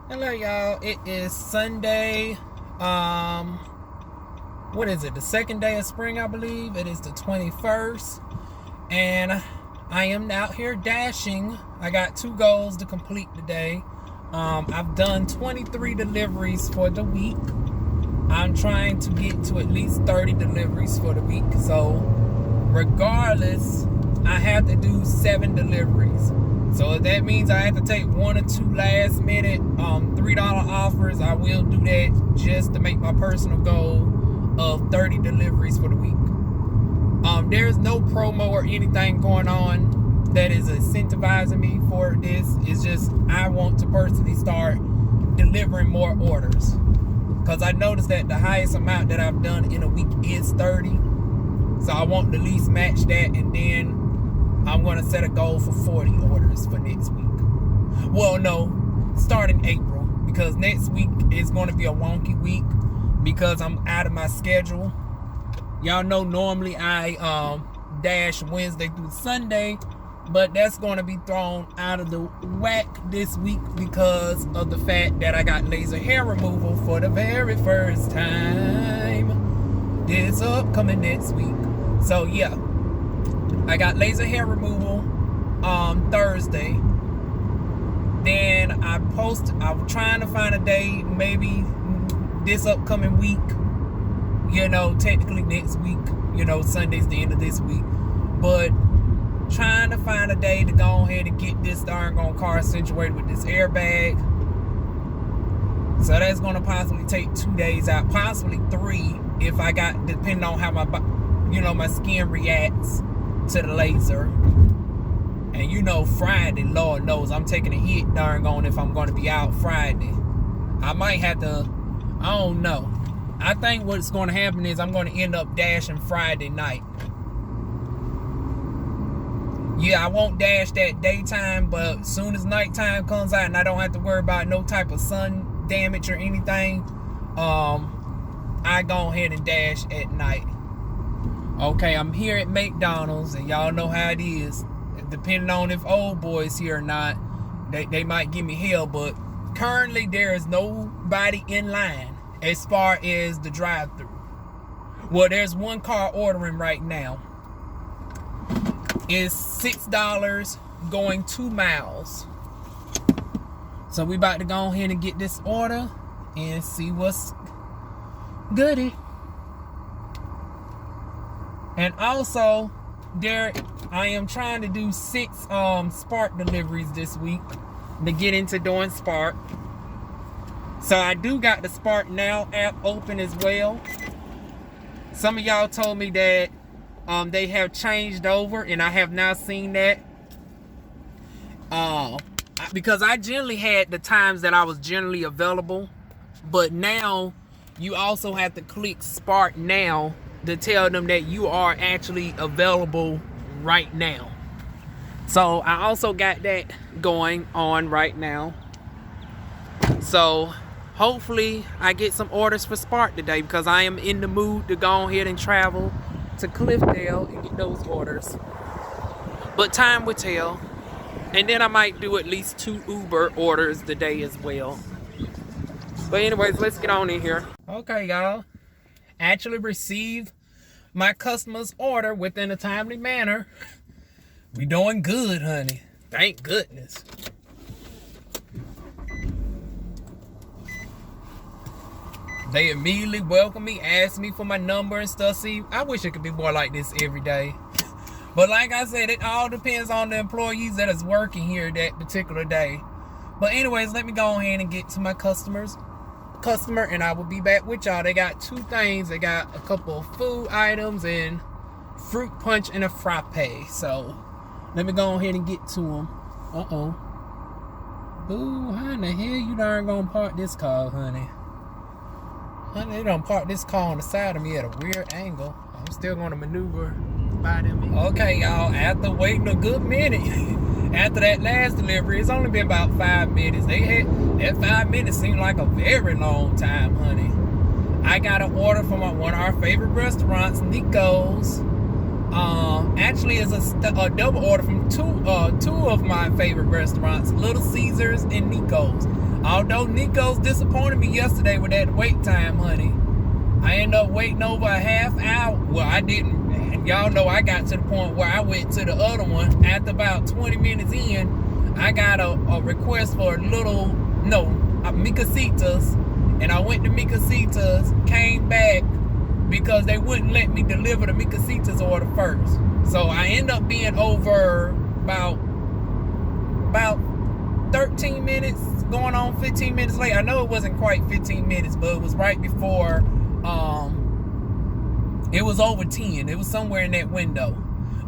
Hello, y'all. It is Sunday. What is it? The second day of spring, I believe. It is the 21st. And I am out here dashing. I got 2 goals to complete today. I've done 23 deliveries for the week. I'm trying to get to at least 30 deliveries for the week. So, regardless, I have to do 7 deliveries. So if that means I have to take 1 or 2 last minute $3 offers, I will do that just to make my personal goal of 30 deliveries for the week. There's no promo or anything going on that is incentivizing me for this. It's just I want to personally start delivering more orders. Because I noticed that the highest amount that I've done in a week is 30. So I want to at least match that, and then I'm going to set a goal for 40 orders for next week. Well, no, starting April, because next week is going to be a wonky week because I'm out of my schedule. Y'all know normally I dash Wednesday through Sunday, but that's going to be thrown out of the whack this week because of the fact that I got laser hair removal for the very first time this upcoming next week. So yeah, I got laser hair removal Thursday. Then I'm trying to find a day, maybe this upcoming week, technically next week, Sunday's the end of this week, but trying to find a day to go ahead and get this darn car situated with this airbag. So that's going to possibly take 2 days out, possibly 3 if I got, depending on how my skin reacts to the laser. And Friday, Lord knows I'm taking a hit darn gone if I'm going to be out Friday. I might have to, I don't know. I think what's going to happen is I'm going to end up dashing Friday night. Yeah, I won't dash that daytime, but as soon as nighttime comes out and I don't have to worry about no type of sun damage or anything, I go ahead and dash at night. Okay, I'm here at McDonald's, and y'all know how it is. Depending on if old boy's here or not, they might give me hell, but currently there is nobody in line as far as the drive-thru. Well, there's one car ordering right now. It's $6 going 2 miles. So we about to go ahead and get this order and see what's goody. And also, I am trying to do 6 Spark deliveries this week to get into doing Spark. So I do got the Spark Now app open as well. Some of y'all told me that they have changed over, and I have now seen that. Because I generally had the times that I was generally available, but now you also have to click Spark Now to tell them that you are actually available right now. So I also got that going on right now. So hopefully I get some orders for Spark today, because I am in the mood to go ahead and travel to Cliffdale and get those orders. But time will tell. And then I might do at least 2 Uber orders today as well. But anyways, let's get on in here. Okay, y'all. Actually received my customer's order within a timely manner. We doing good, honey. Thank goodness. They immediately welcomed me, asked me for my number and stuff. See, I wish it could be more like this every day. But like I said, it all depends on the employees that is working here that particular day. But anyways, let me go ahead and get to my customer, and I will be back with y'all. They got 2 things. They got a couple of food items and fruit punch and a frappe. So let me go ahead and get to them. Boo, how in the hell you darn gonna park this car, honey? Honey, they done parked this car on the side of me at a weird angle. I'm still gonna maneuver by them. Okay, y'all, after waiting a good minute, after that last delivery, it's only been about 5 minutes. That 5 minutes seemed like a very long time, honey. I got an order from one of our favorite restaurants, Nico's. Actually, it's a double order from two of my favorite restaurants, Little Caesars and Nico's. Although Nico's disappointed me yesterday with that wait time, honey. I ended up waiting over a half hour. Well, I didn't. And y'all know I got to the point where I went to the other one. After about 20 minutes in, I got a request for a Micasitas. And I went to Micasitas, came back because they wouldn't let me deliver the Micasitas order first. So I ended up being over about 13 minutes, going on 15 minutes late. I know it wasn't quite 15 minutes, but it was right before, it was over 10. It was somewhere in that window.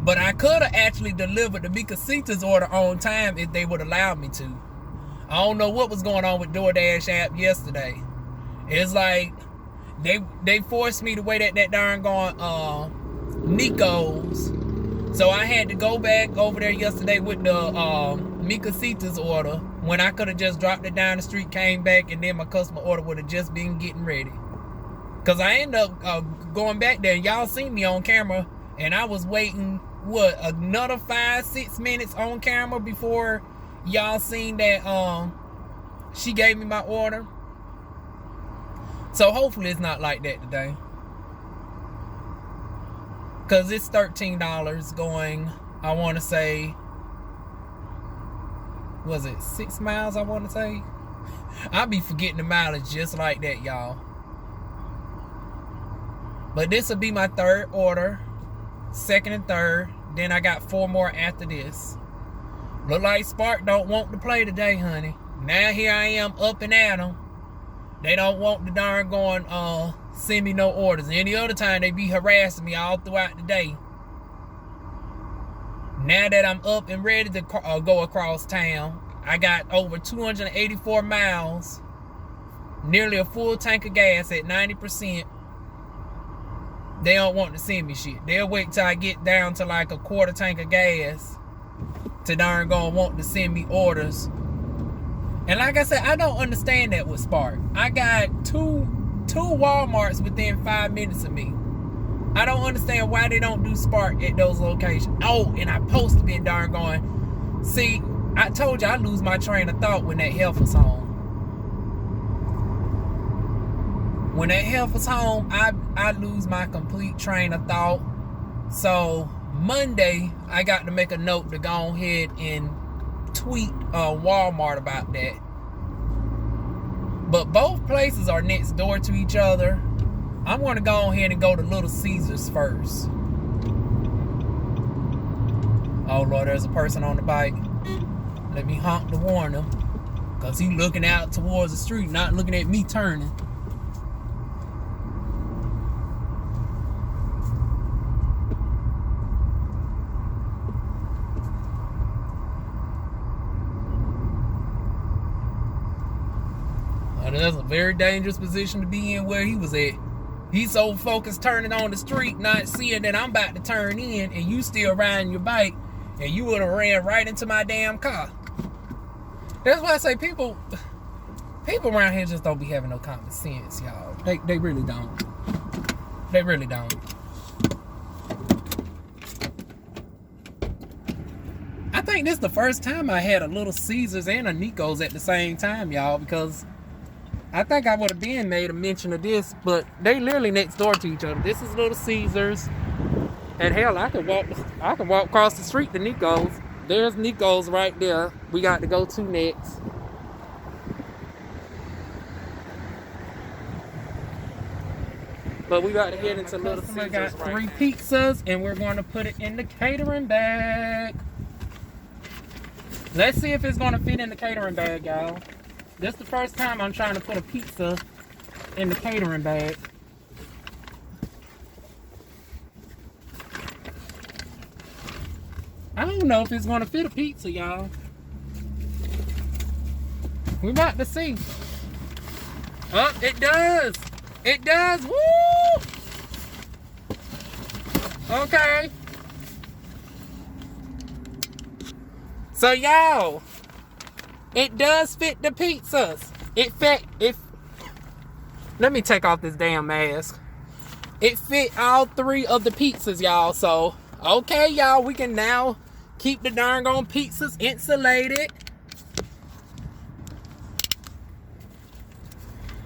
But I could have actually delivered the Micasitas order on time if they would allow me to. I don't know what was going on with DoorDash app yesterday. It's like they forced me to wait at that darn going Nico's. So I had to go back over there yesterday with the Micasitas order when I could have just dropped it down the street, came back, and then my customer order would have just been getting ready. Because I ended up going back there, and y'all seen me on camera, and I was waiting, another 5-6 minutes on camera before y'all seen that she gave me my order. So hopefully it's not like that today. Because it's $13 going, I want to say, was it 6 miles, I want to say? I'll be forgetting the mileage just like that, y'all. But this will be my third order, second and third. Then I got 4 more after this. Look like Spark don't want to play today, honey. Now here I am up and at them. They don't want the darn going, send me no orders. Any other time they be harassing me all throughout the day. Now that I'm up and ready to go across town, I got over 284 miles, nearly a full tank of gas at 90%. They don't want to send me shit. They'll wait till I get down to like a quarter tank of gas to darn go want to send me orders. And like I said, I don't understand that with Spark. I got two Walmarts within 5 minutes of me. I don't understand why they don't do Spark at those locations. Oh, and I supposed to be darn going. See, I told you I lose my train of thought when that health was home. When that health was home, I lose my complete train of thought. So Monday, I got to make a note to go ahead and tweet Walmart about that. But both places are next door to each other. I'm going to go ahead and go to Little Caesars first. Oh Lord, there's a person on the bike. Let me honk to warn him, because he's looking out towards the street, not looking at me turning. That's a very dangerous position to be in where he was at. He's so focused turning on the street, not seeing that I'm about to turn in, and you still riding your bike, and you would have ran right into my damn car. That's why I say people around here just don't be having no common sense, y'all. They really don't. They really don't. I think this is the first time I had a Little Caesars and a Nico's at the same time, y'all, because I think I would have been made a mention of this, but they literally next door to each other. This is Little Caesars, and hell, I can walk across the street to Nico's. There's Nico's right there. We got to go to next. But we got to get into Little Caesars. We got 3 pizzas, and we're going to put it in the catering bag. Let's see if it's going to fit in the catering bag, y'all. This is the first time I'm trying to put a pizza in the catering bag. I don't know if it's going to fit a pizza, y'all. We're about to see. Oh, it does. It does. Woo! Okay. So, y'all, it does fit the pizzas. Let me take off this damn mask. It fit all 3 of the pizzas, y'all. So, okay, y'all, we can now keep the darn on pizzas insulated.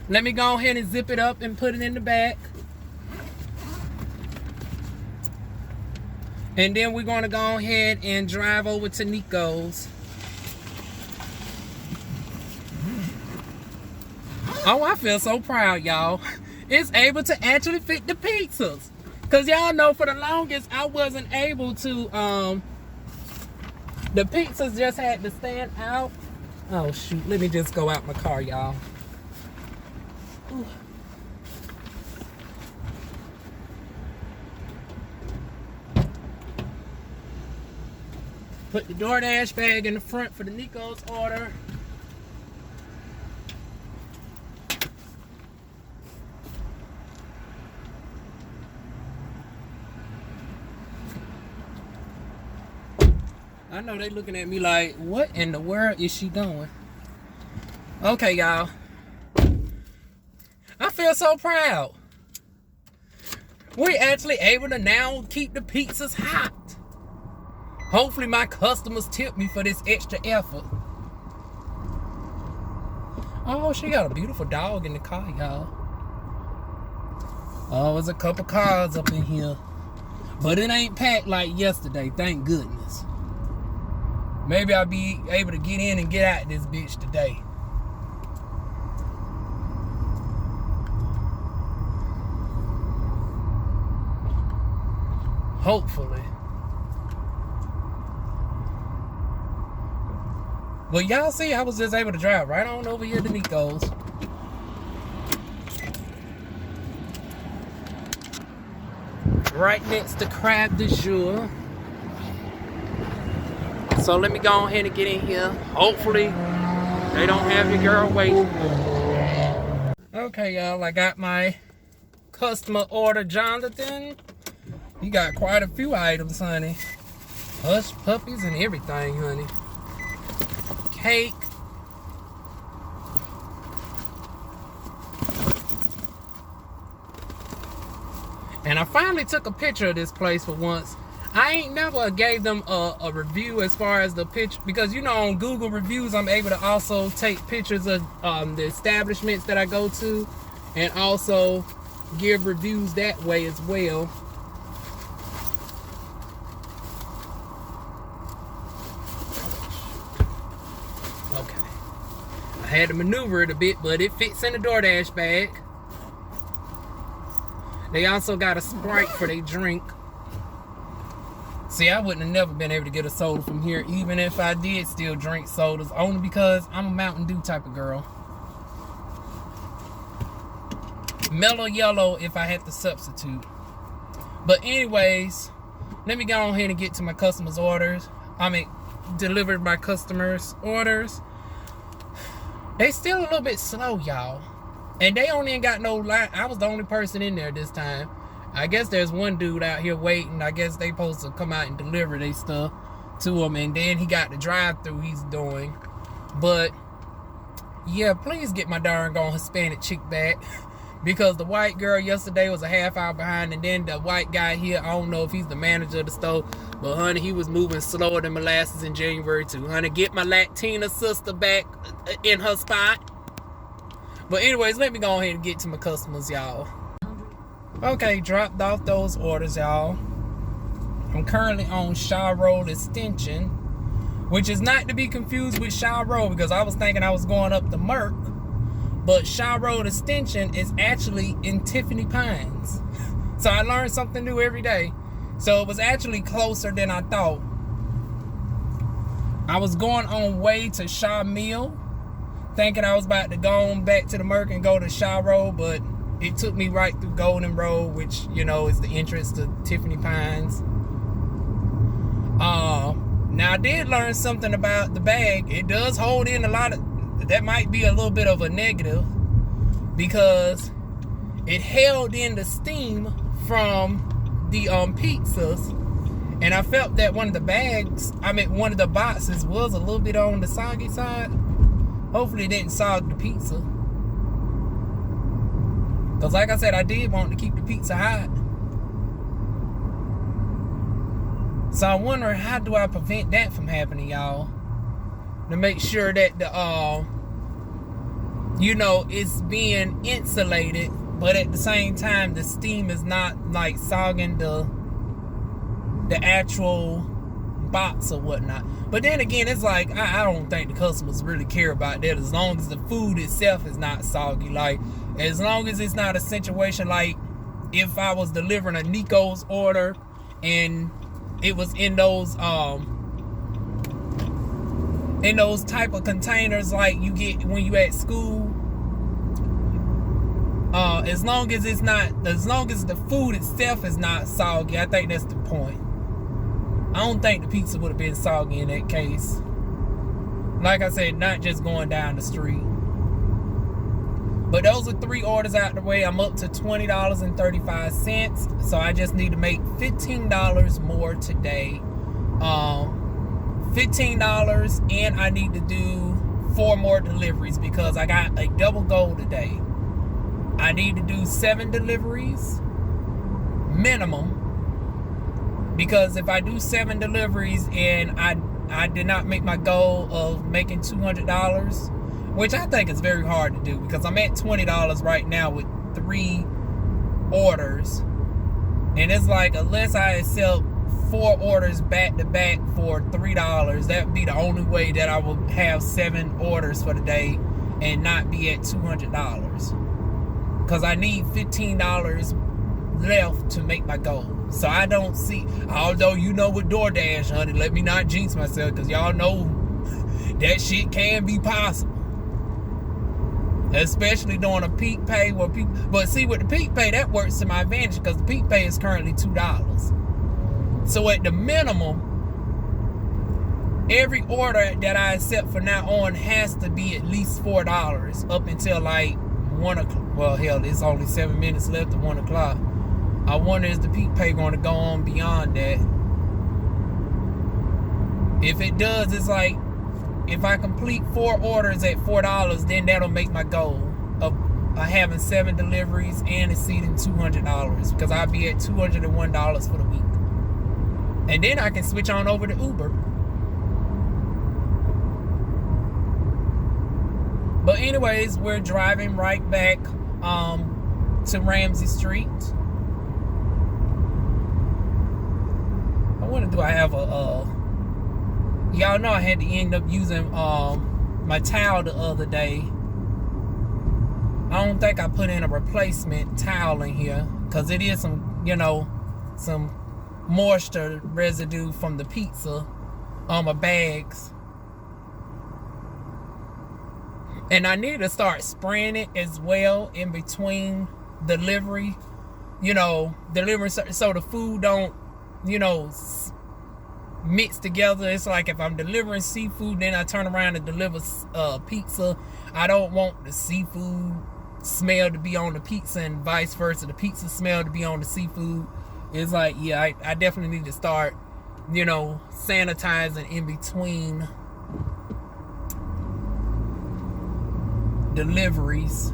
Let me go ahead and zip it up and put it in the back. And then we're going to go ahead and drive over to Nico's. Oh, I feel so proud, y'all. It's able to actually fit the pizzas. Because y'all know for the longest, I wasn't able to, the pizzas just had to stand out. Oh, shoot. Let me just go out my car, y'all. Ooh. Put the DoorDash bag in the front for the Nico's order. I know they looking at me like, what in the world is she doing? Okay, y'all. I feel so proud. We're actually able to now keep the pizzas hot. Hopefully my customers tip me for this extra effort. Oh, she got a beautiful dog in the car, y'all. Oh, there's a couple cars up in here. But it ain't packed like yesterday, thank goodness. Maybe I'll be able to get in and get out this bitch today. Hopefully. Well, y'all see, I was just able to drive right on over here to Nico's. Right next to Crab du Jour. So let me go ahead and get in here. Hopefully, they don't have your girl waiting. Okay, y'all, I got my customer order, Jonathan. He got quite a few items, honey. Hush puppies and everything, honey. Cake. And I finally took a picture of this place for once. I ain't never gave them a review as far as the picture, because you know on Google reviews I'm able to also take pictures of the establishments that I go to and also give reviews that way as well. I had to maneuver it a bit, but it fits in the DoorDash bag. They also got a Sprite for their drink. See, I wouldn't have never been able to get a soda from here, even if I did still drink sodas, only because I'm a Mountain Dew type of girl. Mellow yellow if I had to substitute. But anyways, let me go ahead and get to my customers' orders. Delivered my customers' orders. They still a little bit slow, y'all. And they only ain't got no line. I was the only person in there this time. I guess there's one dude out here waiting. I guess they supposed to come out and deliver their stuff to him. And then he got the drive-thru he's doing. But, yeah, please get my darn gone Hispanic chick back. Because the white girl yesterday was a half hour behind. And then the white guy here, I don't know if he's the manager of the store. But, honey, he was moving slower than molasses in January, too. Honey, get my Latina sister back in her spot. But anyways, let me go ahead and get to my customers, y'all. Okay, dropped off those orders, y'all. I'm currently on Shaw Road Extension, which is not to be confused with Shaw Road, because I was thinking I was going up the Merck. But Shaw Road Extension is actually in Tiffany Pines. So I learned something new every day. So it was actually closer than I thought. I was going on way to Shaw Mill, thinking I was about to go on back to the Merck and go to Shaw Road, but it took me right through Golden Road, which, you know, is the entrance to Tiffany Pines. Now, I did learn something about the bag. It does hold in a lot of... That might be a little bit of a negative, because it held in the steam from the pizzas, and I felt that one of the boxes was a little bit on the soggy side. Hopefully it didn't sog the pizza, because like I said, I did want to keep the pizza hot. So I wonder, how do I prevent that from happening, y'all, to make sure that you know, it's being insulated, but at the same time, the steam is not like sogging the actual box or whatnot. But then again, it's like, I don't think the customers really care about that, as long as the food itself is not soggy. Like, as long as it's not a situation like if I was delivering a Nico's order and it was in those type of containers like you get when you at school. As long as the food itself is not soggy, I think that's the point. I don't think the pizza would have been soggy in that case. Like I said, not just going down the street. But those are 3 orders out the way. I'm up to $20.35. So I just need to make $15 more today. $15, and I need to do 4 more deliveries because I got a double goal today. I need to do 7 deliveries minimum. Because if I do 7 deliveries and I did not make my goal of making $200, which I think is very hard to do because I'm at $20 right now with 3 orders. And it's like, unless I accept 4 orders back to back for $3, that would be the only way that I will have 7 orders for the day and not be at $200. Because I need $15 left to make my goal. So I don't see, although you know with DoorDash, honey, let me not jinx myself, because y'all know that shit can be possible. Especially during a peak pay where people, but see, with the peak pay, that works to my advantage because the peak pay is currently $2. So at the minimum, every order that I accept from now on has to be at least $4 up until like 1 o'clock. Well, hell, it's only 7 minutes left to 1 o'clock. I wonder, is the peak pay going to go on beyond that? If it does, it's like, if I complete 4 orders at $4, then that'll make my goal of having 7 deliveries and exceeding $200, because I'll be at $201 for the week. And then I can switch on over to Uber. But anyways, we're driving right back to Ramsey Street. I wonder, do I have y'all know I had to end up using my towel the other day. I don't think I put in a replacement towel in here because it is some, you know, some moisture residue from the pizza on my bags. And I need to start spraying it as well in between delivery, you know, delivery so the food don't, you know, mix together. It's like if I'm delivering seafood, then I turn around and deliver pizza. I don't want the seafood smell to be on the pizza and vice versa, the pizza smell to be on the seafood. It's like, yeah, I definitely need to start, you know, sanitizing in between deliveries.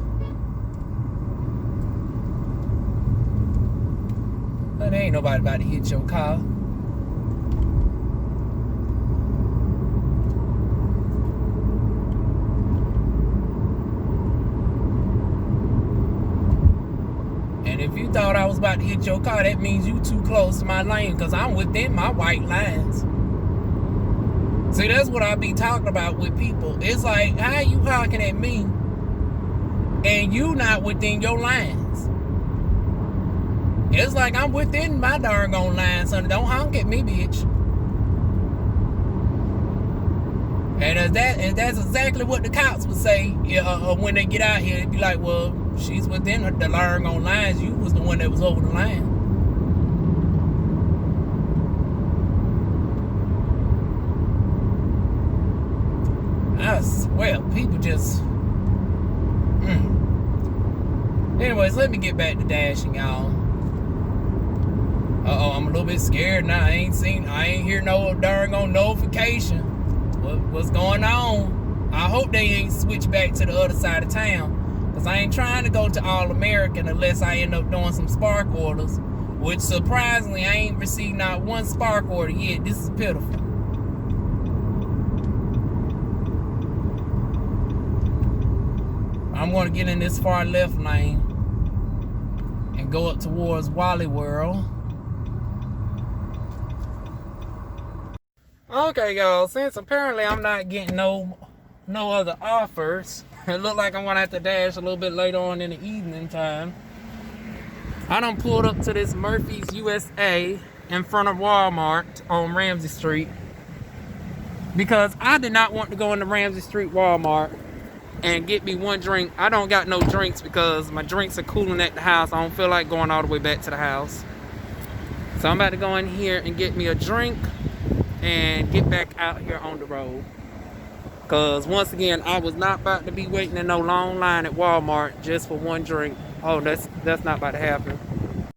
But there ain't nobody about to hit your car. And if you thought I was about to hit your car, that means you too close to my lane, because I'm within my white lines. See, that's what I be talking about with people. It's like, how you honking at me and you not within your lines? It's like I'm within my darn on lines, honey. Don't honk at me, bitch. And that's exactly what the cops would say when they get out here. They'd be like, well, she's within the darn on lines. You was the one that was over the line. I swear, people just... Anyways, let me get back to dashing, y'all. Uh-oh, I'm a little bit scared now. I ain't hear no darn on notification. What's going on? I hope they ain't switched back to the other side of town, because I ain't trying to go to All American unless I end up doing some Spark orders, which surprisingly I ain't received not one Spark order yet. This is pitiful. I'm going to get in this far left lane and go up towards Wally World. Okay, y'all, since apparently I'm not getting no other offers, it look like I'm gonna have to dash a little bit later on in the evening time. I done pulled up to this Murphy's USA in front of Walmart on Ramsey Street because I did not want to go into Ramsey Street Walmart and get me one drink. I don't got no drinks because my drinks are cooling at the house. I don't feel like going all the way back to the house. So I'm about to go in here and get me a drink and get back out here on the road. Because once again, I was not about to be waiting in no long line at Walmart just for one drink. Oh, that's not about to happen.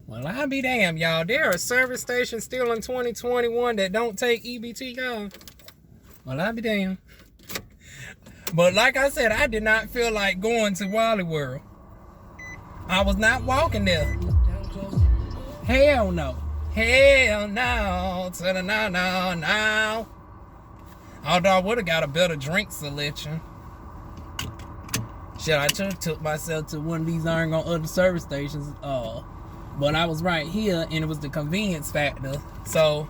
Well, I'll be damned, y'all. There are service stations still in 2021 that don't take EBT, y'all. Well, I'll be damned. But like I said, I did not feel like going to Wally World. I was not walking there. Hell no. Hell no. No. Although I would have got a better drink selection. Shit, I should have took myself to one of these other service stations. But I was right here, and it was the convenience factor. So,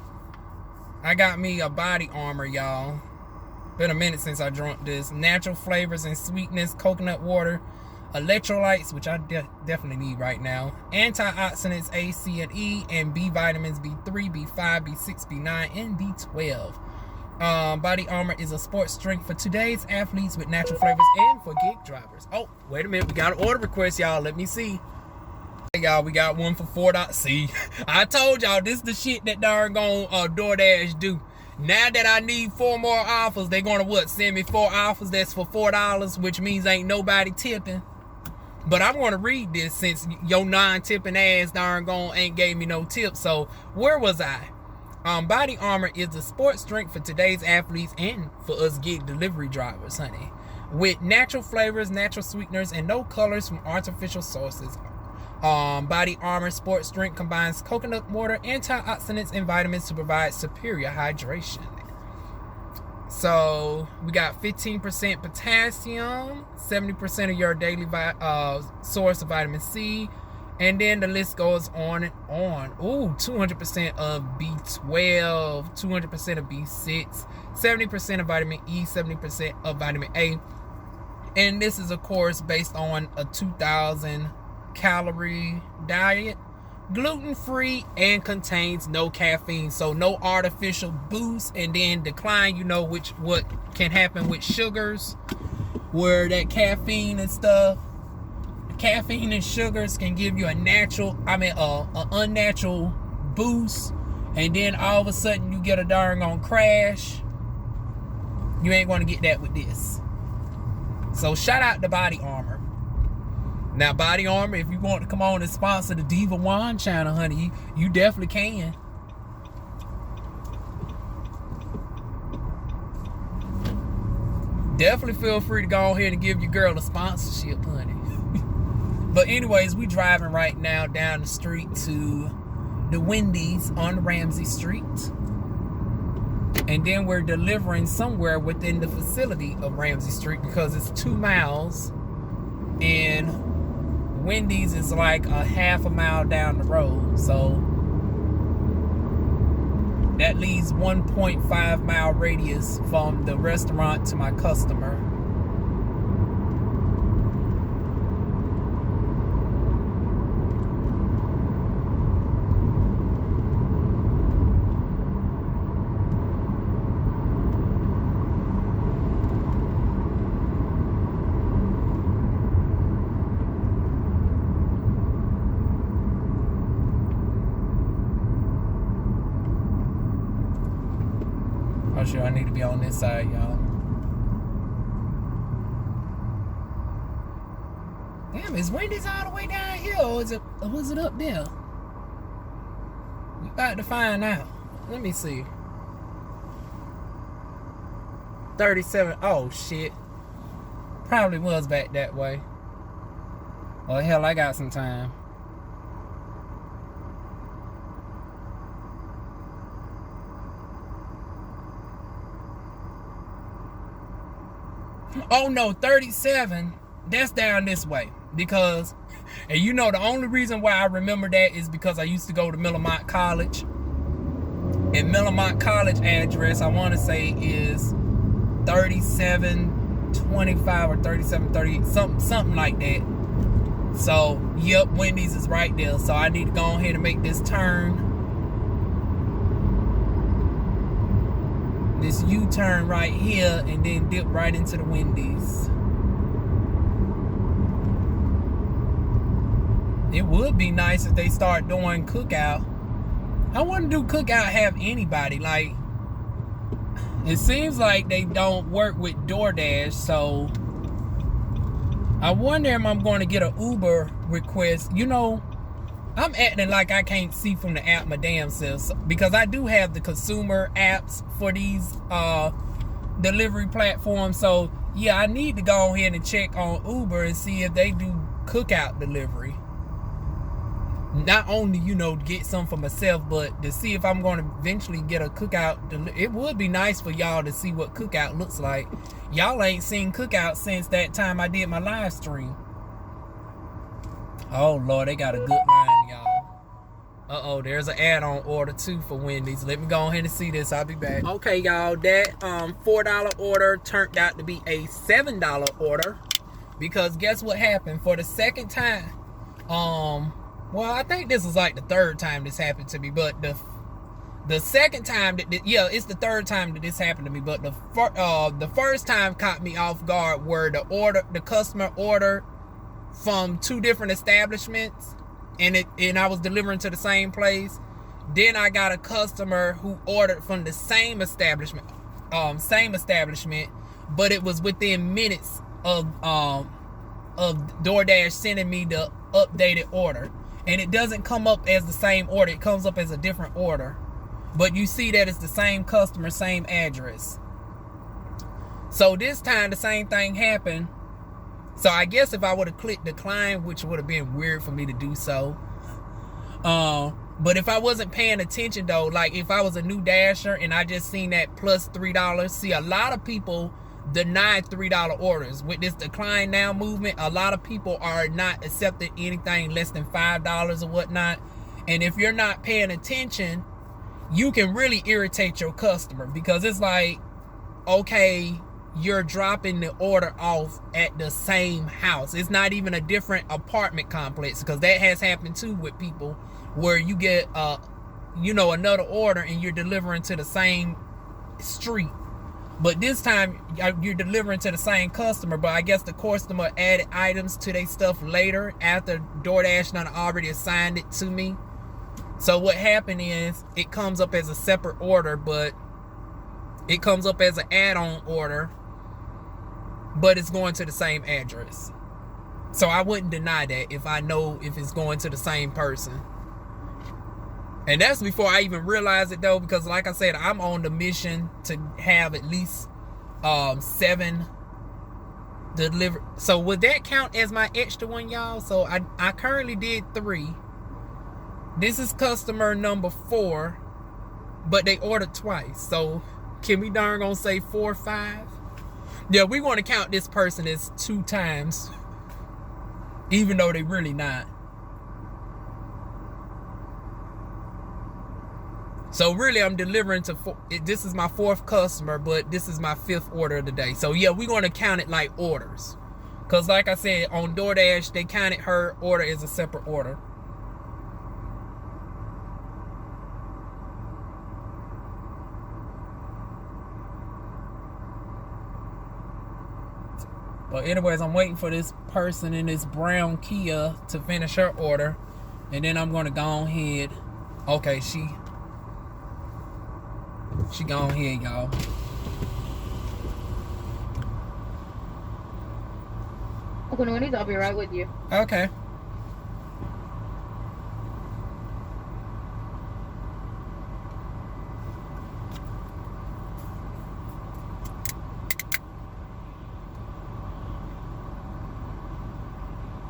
I got me a Body Armor, y'all. Been a minute since I drunk this. Natural flavors and sweetness, coconut water, electrolytes, which I definitely need right now, antioxidants A, C, and E, and B vitamins B3, B5, B6, B9, and B12. Body Armor is a sports drink for today's athletes with natural flavors and for gig drivers. Oh, wait a minute. We got an order request, y'all. Let me see. Hey, y'all, we got one for $4. See, I told y'all this is the shit that darn gone DoorDash do. Now that I need 4 more offers, they gonna what? Send me 4 offers that's for $4, which means ain't nobody tipping. But I'm gonna read this since your non-tipping ass darn gone ain't gave me no tip. So where was I? Body Armor is a sports drink for today's athletes and for us gig delivery drivers, honey. With natural flavors, natural sweeteners, and no colors from artificial sources. Body Armor sports drink combines coconut water, antioxidants, and vitamins to provide superior hydration. So we got 15% potassium, 70% of your daily source of vitamin C, and then the list goes on and on. Ooh, 200% of B12, 200% of B6, 70% of vitamin E, 70% of vitamin A. And this is, of course, based on a 2,000 calorie diet, gluten-free, and contains no caffeine. So no artificial boost and then decline. You know what can happen with sugars, where that caffeine and stuff. Caffeine and sugars can give you an unnatural boost, and then all of a sudden you get a darn on crash. You ain't going to get that with this. So shout out to Body Armor. Now, Body Armor, if you want to come on and sponsor the Diva Wine channel, honey, you definitely can. Definitely feel free to go ahead and give your girl a sponsorship, honey. But anyways, we driving right now down the street to the Wendy's on Ramsey Street. And then we're delivering somewhere within the vicinity of Ramsey Street because it's 2 miles. And Wendy's is like a half a mile down the road. So that leaves 1.5 mile radius from the restaurant to my customer. I'm sure I need to be on this side, y'all. Damn, is Wendy's all the way down here, or was it up there? We about to find out. Let me see. 37. Oh shit. Probably was back that way. Oh hell, I got some time. Oh no, 37. that's down this way. Because, and you know, the only reason why I remember that is because I used to go to Millamont College. And Millamont College address, I want to say, is 3725 or 3738, something like that. So, yep, Wendy's is right there. So I need to go ahead and make this turn. This U-turn right here and then dip right into the Wendy's. It would be nice if they start doing cookout. I wouldn't do cookout have anybody. Like, it seems like they don't work with DoorDash, so I wonder if I'm going to get an Uber request. You know, I'm acting like I can't see from the app my damn self, because I do have the consumer apps for these delivery platforms. So yeah, I need to go ahead and check on Uber and see if they do cookout delivery. Not only, you know, to get some for myself, but to see if I'm going to eventually get a cookout. It would be nice for y'all to see what cookout looks like. Y'all ain't seen cookout since that time I did my live stream. Oh Lord, they got a good line, y'all. Uh-oh, there's an add-on order too for Wendy's. Let me go ahead and see this. I'll be back. Okay, y'all, that $4 order turned out to be a $7 order, because guess what happened? For the second time, well, I think this is like the third time this happened to me, but the second time yeah, it's the third time that this happened to me, but the first time caught me off guard, where the customer ordered from 2 different establishments, and I was delivering to the same place. Then I got a customer who ordered from the same establishment, but it was within minutes of DoorDash sending me the updated order. And it doesn't come up as the same order. It comes up as a different order. But you see that it's the same customer, same address. So this time the same thing happened. So I guess if I would have clicked decline, which would have been weird for me to do so. But if I wasn't paying attention though, like if I was a new Dasher and I just seen that plus $3, see, a lot of people deny $3 orders. With this decline now movement, a lot of people are not accepting anything less than $5 or whatnot. And if you're not paying attention, you can really irritate your customer, because it's like, okay, you're dropping the order off at the same house. It's not even a different apartment complex, because that has happened too with people, where you get another order and you're delivering to the same street. But this time you're delivering to the same customer, but I guess the customer added items to their stuff later after DoorDash done already assigned it to me. So what happened is, it comes up as a separate order, but it comes up as an add-on order, but it's going to the same address. So I wouldn't deny that if I know if it's going to the same person. And that's before I even realize it though, because like I said, I'm on the mission to have at least 7 delivered. So would that count as my extra one, y'all? So I currently did 3. This is customer number 4, but they ordered twice. So can we darn gonna say 4 or 5? Yeah, we want to count this person as 2 times, even though they really not. So really, I'm delivering to this is my 4th customer, but this is my 5th order of the day. So yeah, we're going to count it like orders, because like I said, on DoorDash, they counted her order as a separate order. But anyways, I'm waiting for this person in this brown Kia to finish her order, and then I'm going to go ahead. Okay, she gone here, y'all. Okay, Wendy's, I'll be right with you. Okay.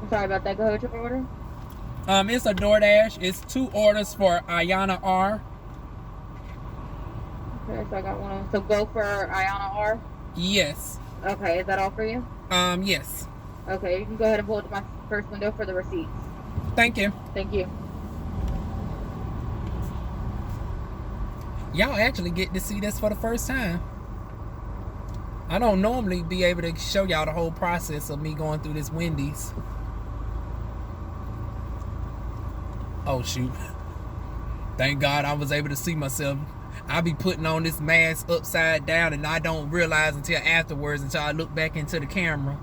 I'm sorry about that. Go ahead with your order. It's a DoorDash. It's 2 orders for Ayana R. Okay, so I got one. So go for Ayana R. Yes. Okay, is that all for you? Yes. Okay, you can go ahead and pull up to my first window for the receipts. Thank you. Thank you. Y'all actually get to see this for the first time. I don't normally be able to show y'all the whole process of me going through this Wendy's. Oh shoot. Thank God I was able to see myself. I be putting on this mask upside down and I don't realize until afterwards, until I look back into the camera.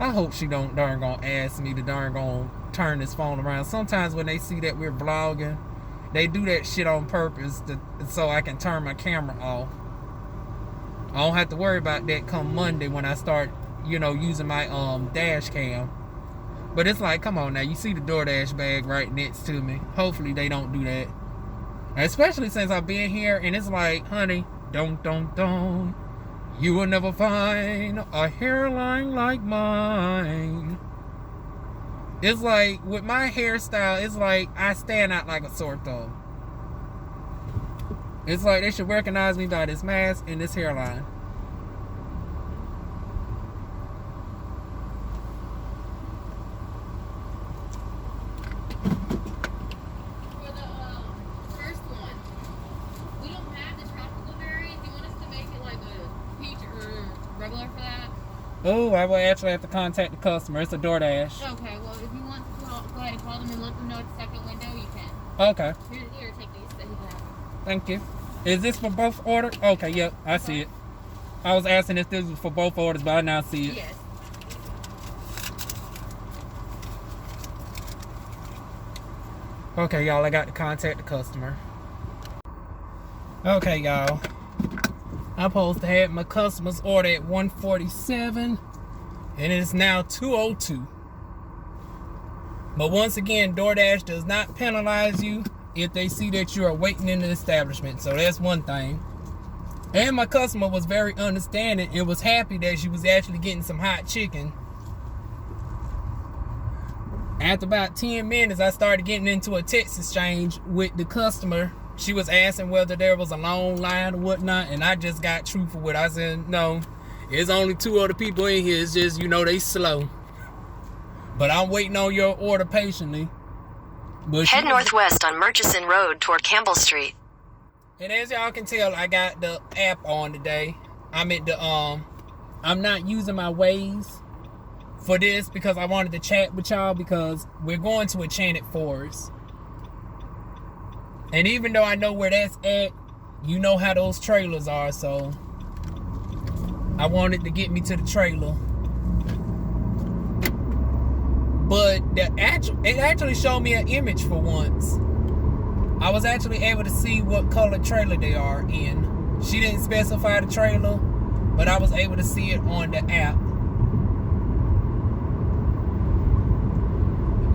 I hope she don't darn gonna ask me to darn gonna turn this phone around. Sometimes when they see that we're vlogging, they do that shit on purpose so I can turn my camera off. I don't have to worry about that come Monday when I start, using my dash cam. But it's like, come on now, you see the DoorDash bag right next to me. Hopefully they don't do that. Especially since I've been here and it's like, honey, don't. You will never find a hairline like mine. It's like, with my hairstyle, it's like I stand out like a sore thumb. It's like they should recognize me by this mask and this hairline. For the first one, we don't have the tropical berry. Do you want us to make it like a peach or regular for that? Oh, I will actually have to contact the customer. It's a DoorDash. Okay, well, if you want to go ahead and call them and let them know it's the second window, you can. Okay. Here, take these so you can have them. Thank you. Is this for both orders? Okay, yep, I see it. I was asking if this was for both orders, but I now see it. Yes. Okay, y'all, I got to contact the customer. Okay, y'all. I'm supposed to have my customer's order at 1:47, and it is now 2:02. But once again, DoorDash does not penalize you if they see that you are waiting in the establishment. So that's one thing. And my customer was very understanding and was happy that she was actually getting some hot chicken. After about 10 minutes, I started getting into a text exchange with the customer. She was asking whether there was a long line or whatnot, and I just got truthful with it. I said, no, there's only 2 other people in here. It's just, they slow. But I'm waiting on your order patiently. But head northwest on Murchison Road toward Campbell Street. And as y'all can tell, I got the app on today. I'm at the I'm not using my Waze for this because I wanted to chat with y'all because we're going to Enchanted Forest. And even though I know where that's at, you know how those trailers are, so I wanted to get me to the trailer. But it actually showed me an image for once. I was actually able to see what color trailer they are in. She didn't specify the trailer, but I was able to see it on the app.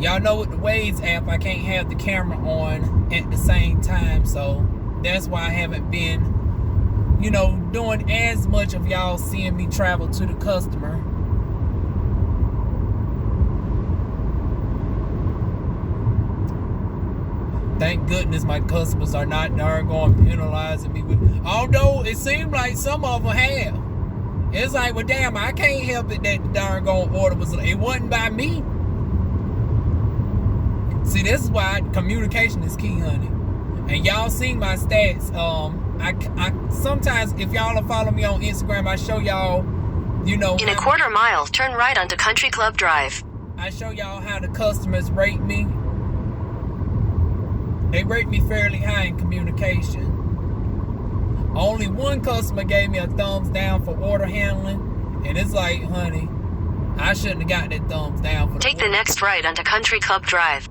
Y'all know with the Waze app, I can't have the camera on at the same time, so that's why I haven't been, doing as much of y'all seeing me travel to the customer. Thank goodness my customers are not darn going penalizing me with. Although it seemed like some of them have. It's like, well, damn, I can't help it that the darn going order was. It wasn't by me. See, this is why communication is key, honey. And y'all seen my stats. I sometimes, if y'all will follow me on Instagram, I show y'all, In a quarter mile, turn right onto Country Club Drive. I show y'all how the customers rate me. They rate me fairly high in communication. Only one customer gave me a thumbs down for order handling. And it's like, honey, I shouldn't have got that thumbs down for Take the next right onto Country Club Drive.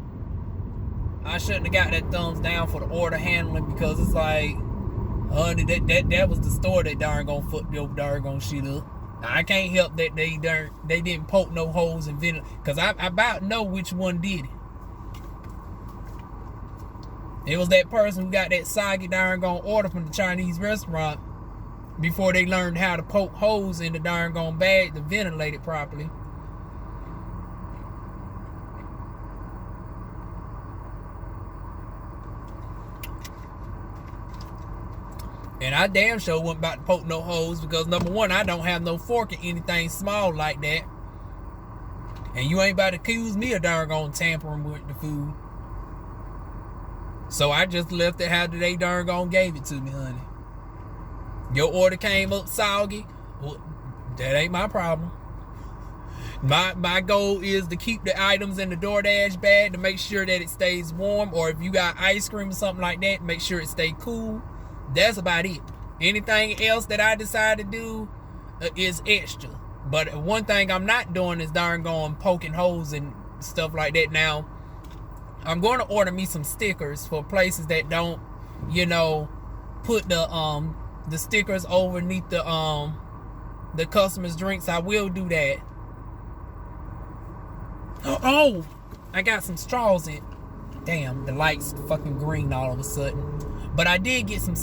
I shouldn't have got that thumbs down for the order handling because it's like, honey, that was the store that darn gonna fuck your darn gonna shit up. I can't help that they didn't poke no holes in vinegar, because I about know which one did it. It was that person who got that soggy darn gone order from the Chinese restaurant before they learned how to poke holes in the darn gone bag to ventilate it properly. And I damn sure wasn't about to poke no holes because number one, I don't have no fork in anything small like that. And you ain't about to accuse me of darn gone tampering with the food. So I just left it how they darn gone gave it to me, honey. Your order came up soggy. Well, that ain't my problem. My goal is to keep the items in the DoorDash bag to make sure that it stays warm. Or if you got ice cream or something like that, make sure it stay cool. That's about it. Anything else that I decide to do is extra. But one thing I'm not doing is darn going poking holes and stuff like that. Now, I'm going to order me some stickers for places that don't, you know, put the stickers underneath the customers' drinks. I will do that. Oh, I got some straws in. Damn, the light's fucking green all of a sudden. But I did get some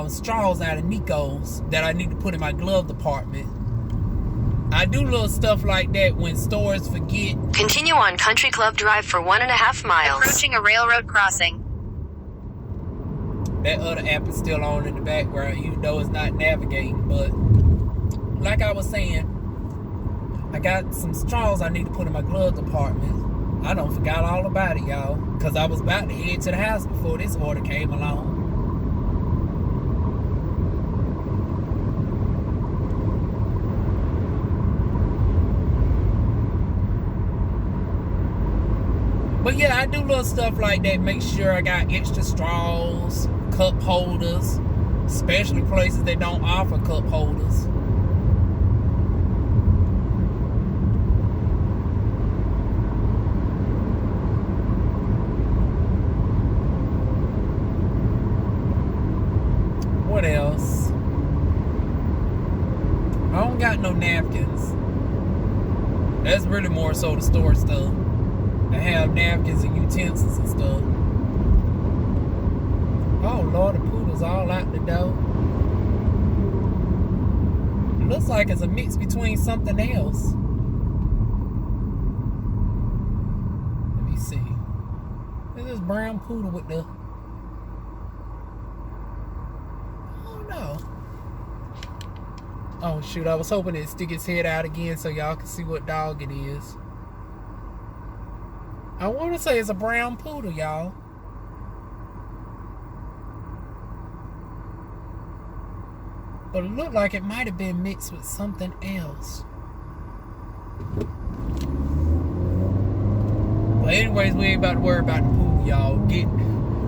straws out of Nico's that I need to put in my glove department. I do little stuff like that when stores forget. Continue on Country Club Drive for 1.5 miles. Approaching a railroad crossing. That other app is still on in the background, even though it's not navigating. But like I was saying, I got some straws I need to put in my glove department. I done forgot all about it, y'all, because I was about to head to the house before this order came along. But yeah, I do little stuff like that. Make sure I got extra straws, cup holders, especially places that don't offer cup holders. What else? I don't got no napkins. That's really more so the store stuff. I have napkins and utensils and stuff. Oh Lord, the poodle's all out the door. It looks like it's a mix between something else. Let me see. There's this brown poodle with the... Oh no. Oh shoot, I was hoping it'd stick its head out again so y'all can see what dog it is. I want to say it's a brown poodle, y'all. But it looked like it might have been mixed with something else. But anyways, we ain't about to worry about the poodle, y'all.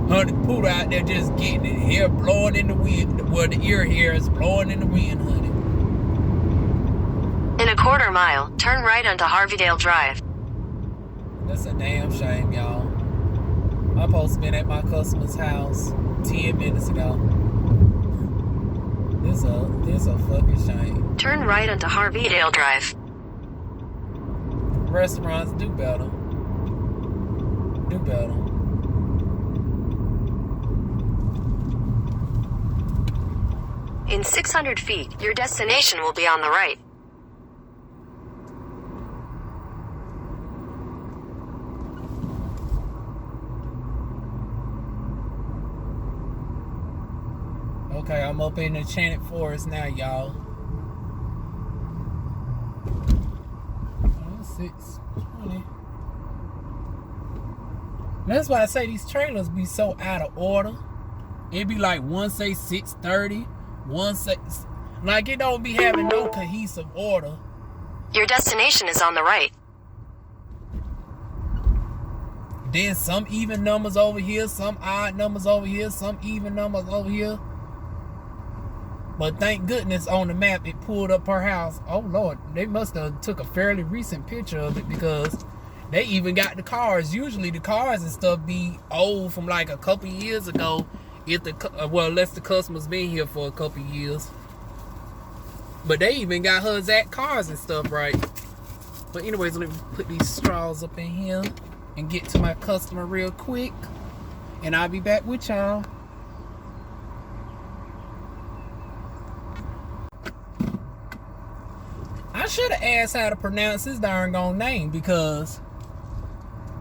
Honey, the poodle out there just getting it. Hair blowing in the wind. Well, the ear hair is blowing in the wind, honey. In a 1/4 mile, turn right onto Harveydale Drive. That's a damn shame, y'all. I'm supposed to been at my customer's house 10 minutes ago. This a fucking shame. Turn right onto Harveydale Drive. Restaurants do better. Do better. In 600 feet, your destination will be on the right. Okay, I'm up in the Enchanted Forest now, y'all. 6:20. That's why I say these trailers be so out of order. It be like one say 6:30, one say... Like, it don't be having no cohesive order. Your destination is on the right. Then some even numbers over here, some odd numbers over here, some even numbers over here. But thank goodness on the map it pulled up her house. Oh Lord, they must have took a fairly recent picture of it because they even got the cars. Usually the cars and stuff be old from like a couple years ago. If the unless the customer's been here for a couple years. But they even got her exact cars and stuff right. But anyways, let me put these straws up in here and get to my customer real quick. And I'll be back with y'all. I should have asked how to pronounce his darn gone name because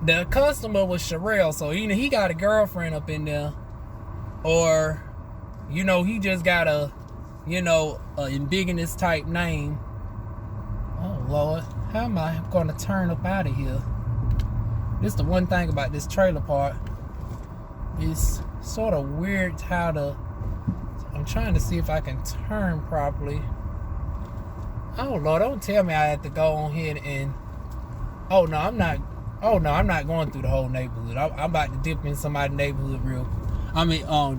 the customer was Sherelle, so either he got a girlfriend up in there or You know, he just got a, you know, a indigenous type name. Oh, Lord. How am I going to turn up out of here? This is the one thing about this trailer park. It's sort of weird how to... I'm trying to see if I can turn properly. Oh, Lord, don't tell me I have to go on here and... Oh, no, I'm not going through the whole neighborhood. I'm about to dip in somebody's neighborhood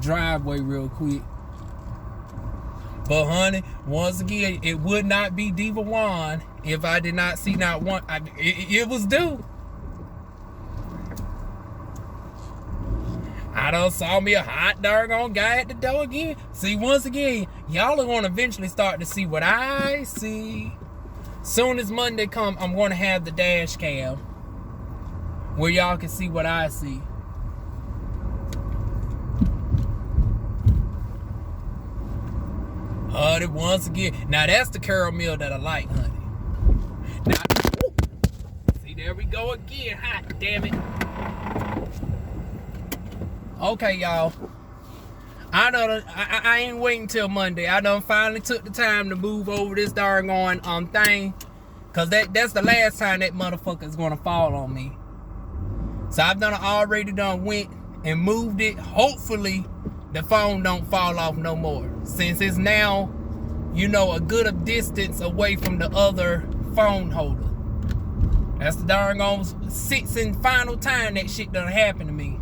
driveway real quick. But, honey, once again, it would not be Diva Juan if I did not see not one. It was due. I done saw me a hot doggone guy at the door again. See, once again, y'all are going to eventually start to see what I see. Soon as Monday come, I'm going to have the dash cam where y'all can see what I see. Honey, once again. Now, that's the caramel that I like, honey. Now, see, there we go again. Hot damn it. Okay, y'all. I ain't waiting till Monday. I done finally took the time to move over this darn thing. Cause that's the last time that motherfucker's gonna fall on me. So I've already went and moved it. Hopefully the phone don't fall off no more. Since it's now, you know, a good distance away from the other phone holder. That's the darn sixth and final time that shit done happened to me.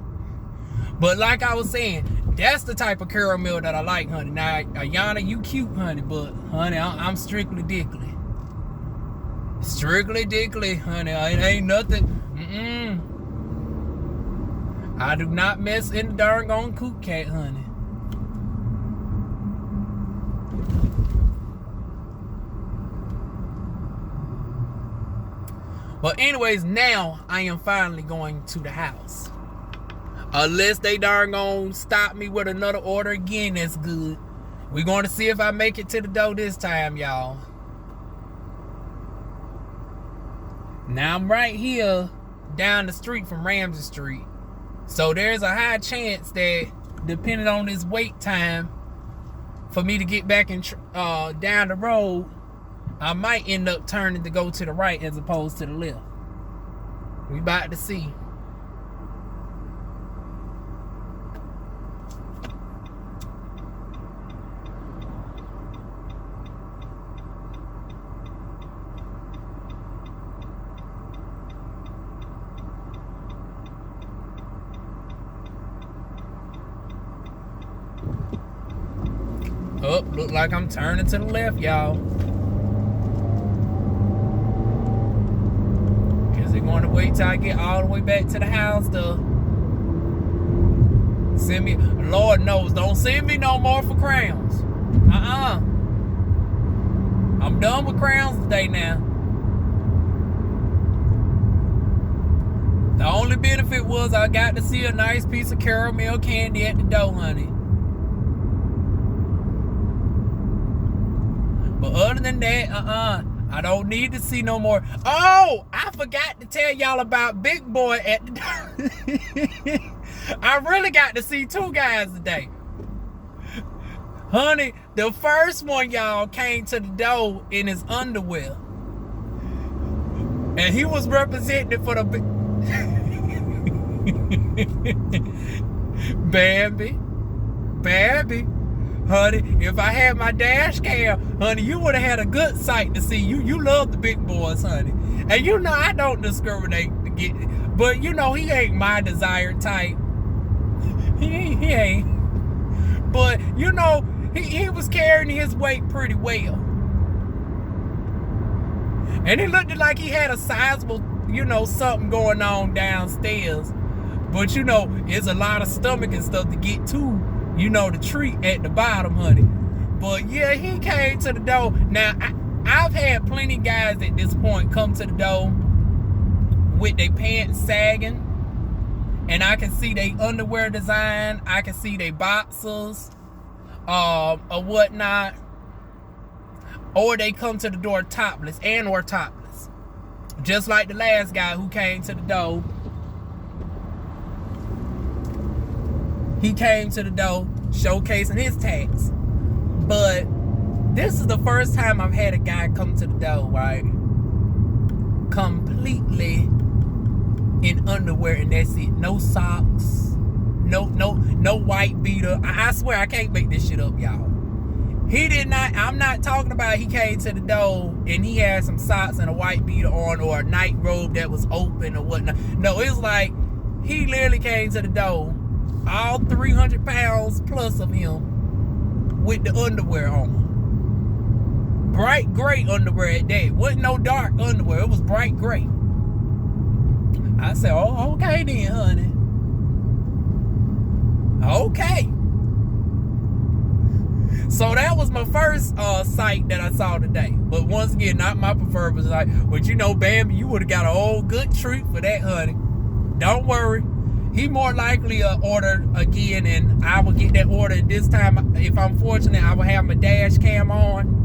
But like I was saying, that's the type of caramel that I like, honey. Now, Ayana, you cute, honey, but, honey, I'm strictly dickly. Strictly dickly, honey. It ain't nothing. I do not mess in the darn coot cat, honey. But anyways, now I am finally going to the house. Unless they darn stop me with another order again, that's good. We're going to see if I make it to the door this time, y'all. Now I'm right here down the street from Ramsey Street. So there's a high chance that, depending on this wait time for me to get back in down the road, I might end up turning to go to the right as opposed to the left. We about to see. Oh, look like I'm turning to the left, y'all. Guess they're going to wait till I get all the way back to the house to send me. Lord knows, don't send me no more for crowns. I'm done with crowns today now. The only benefit was I got to see a nice piece of caramel candy at the door, honey. But other than that, I don't need to see no more. Oh, I forgot to tell y'all about Big Boy at the door. I really got to see two guys today. Honey, the first one, y'all, came to the door in his underwear. And he was representing for the Bambi. Honey, if I had my dash cam, honey, you would have had a good sight to see. You love the big boys, honey. And you know I don't discriminate, but you know he ain't my desired type. He ain't. But you know, he was carrying his weight pretty well. And it looked like he had a sizable, you know, something going on downstairs. But you know, it's a lot of stomach and stuff to get to. You know, the treat at the bottom, honey. But yeah, he came to the door. Now, I've had plenty guys at this point come to the door with their pants sagging. And I can see their underwear design. I can see their boxers or whatnot. Or they come to the door topless or topless. Just like the last guy who came to the door. He came to the door showcasing his tags. But this is the first time I've had a guy come to the door, right? Completely in underwear, and that's it. No socks. No white beater. I swear I can't make this shit up, y'all. He did not. I'm not talking about he came to the door and he had some socks and a white beater on, or a night robe that was open or whatnot. No, it was like he literally came to the door, all 300 pounds plus of him, with the underwear on. Bright gray underwear at that. Wasn't no dark underwear. It was bright gray. I said, oh, okay then, honey. Okay. So that was my first sight that I saw today. But once again, not my preferred. Was like, but you know, Bambi, you would have got a whole good treat for that, honey. Don't worry. He more likely order again, and I will get that order. This time, if I'm fortunate, I will have my dash cam on.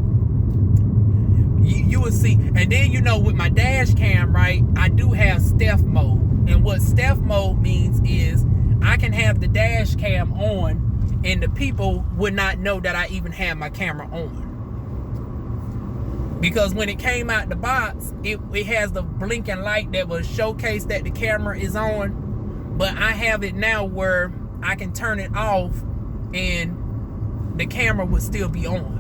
You will see. And then, you know, with my dash cam, right, I do have stealth mode. And what stealth mode means is I can have the dash cam on and the people would not know that I even have my camera on. Because when it came out the box, it has the blinking light that will showcase that the camera is on. But I have it now where I can turn it off and the camera would still be on.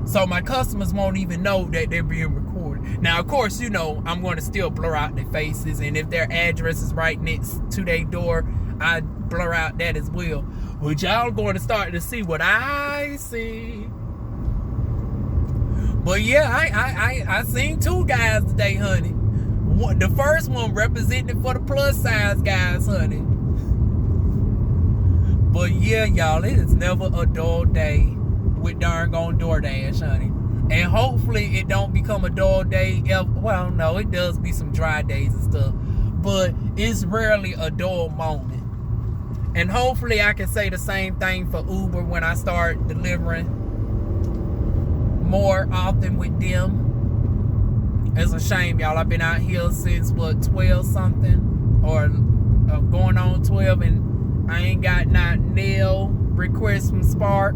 So my customers won't even know that they're being recorded. Now, of course, you know, I'm going to still blur out their faces. And if their address is right next to their door, I blur out that as well. Which y'all going to start to see what I see. But yeah, I seen two guys today, honey. The first one representing for the plus size guys, honey. But yeah, y'all, it is never a dull day with darn gone DoorDash, honey. And hopefully it don't become a dull day. Well, no, it does be some dry days and stuff. But it's rarely a dull moment. And hopefully I can say the same thing for Uber when I start delivering more often with them. It's a shame, y'all. I've been out here since, what, 12 something? Or going on 12, and I ain't got not nail requests from Spark.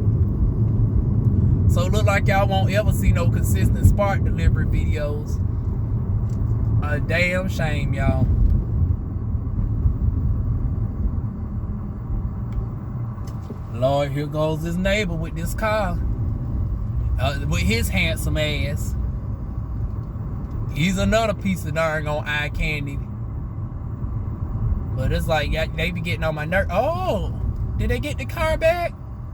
So it look like y'all won't ever see no consistent Spark delivery videos. A damn shame, y'all. Lord, here goes his neighbor with this car. With his handsome ass. He's another piece of darn on eye candy. But it's like, they be getting on my nerve. Oh, did they get the car back?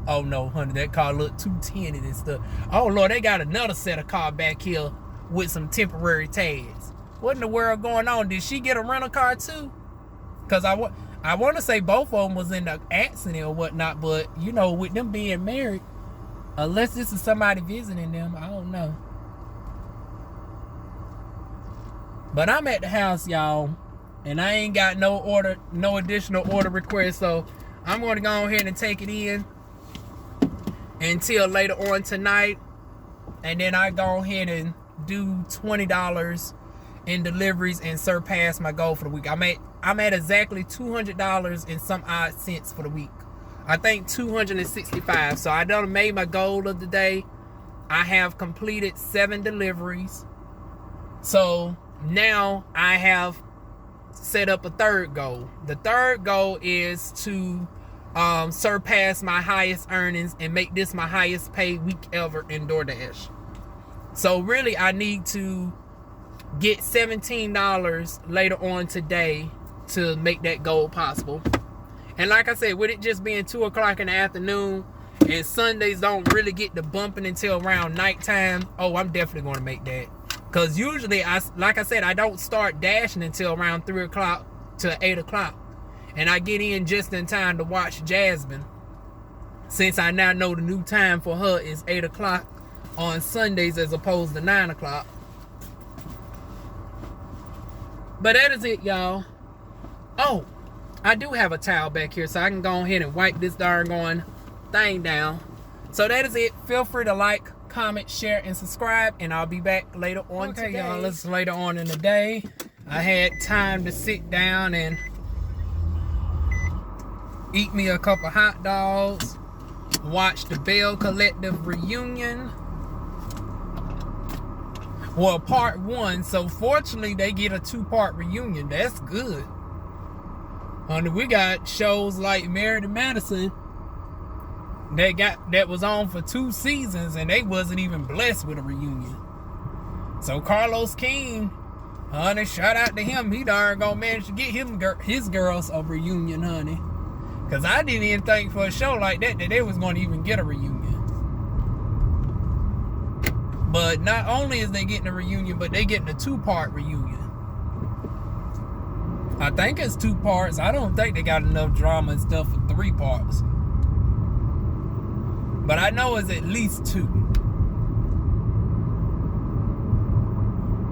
Oh no, honey, that car looked too tinted and stuff. Oh Lord, they got another set of car back here with some temporary tags. What in the world going on? Did she get a rental car too? Because I want to say both of them was in the accident or whatnot, but you know, with them being married, unless this is somebody visiting them, I don't know. But I'm at the house, y'all, and I ain't got no additional order requests, so I'm going to go ahead and take it in until later on tonight, and then I go ahead and do $20 in deliveries and surpass my goal for the week. I'm at exactly $200 and some odd cents for the week. I think 265. So I done made my goal of the day. I have completed 7 deliveries. So now I have set up a third goal. The third goal is to surpass my highest earnings and make this my highest paid week ever in DoorDash. So really I need to get $17 later on today to make that goal possible. And like I said, with it just being 2 o'clock in the afternoon and Sundays don't really get to bumping until around nighttime, oh, I'm definitely going to make that. Because usually, like I said, I don't start dashing until around 3 o'clock to 8 o'clock. And I get in just in time to watch Jasmine. Since I now know the new time for her is 8 o'clock on Sundays as opposed to 9 o'clock. But that is it, y'all. Oh, I do have a towel back here, so I can go ahead and wipe this darn thing down. So that is it. Feel free to like, comment, share, and subscribe, and I'll be back later on today. Y'all, listen, later on in the day, I had time to sit down and eat me a couple hot dogs watch the Bell Collective reunion. Well, part 1. So fortunately, they get a 2-part reunion. That's good. Honey, we got shows like Married to Madison that was on for 2 seasons, and they wasn't even blessed with a reunion. So Carlos King, honey, shout out to him. He darn gonna manage to get his girls a reunion, honey. Cause I didn't even think for a show like that they was gonna even get a reunion. But not only is they getting a reunion, but they getting a 2-part reunion. I think it's 2 parts. I don't think they got enough drama and stuff for 3 parts. But I know it's at least 2.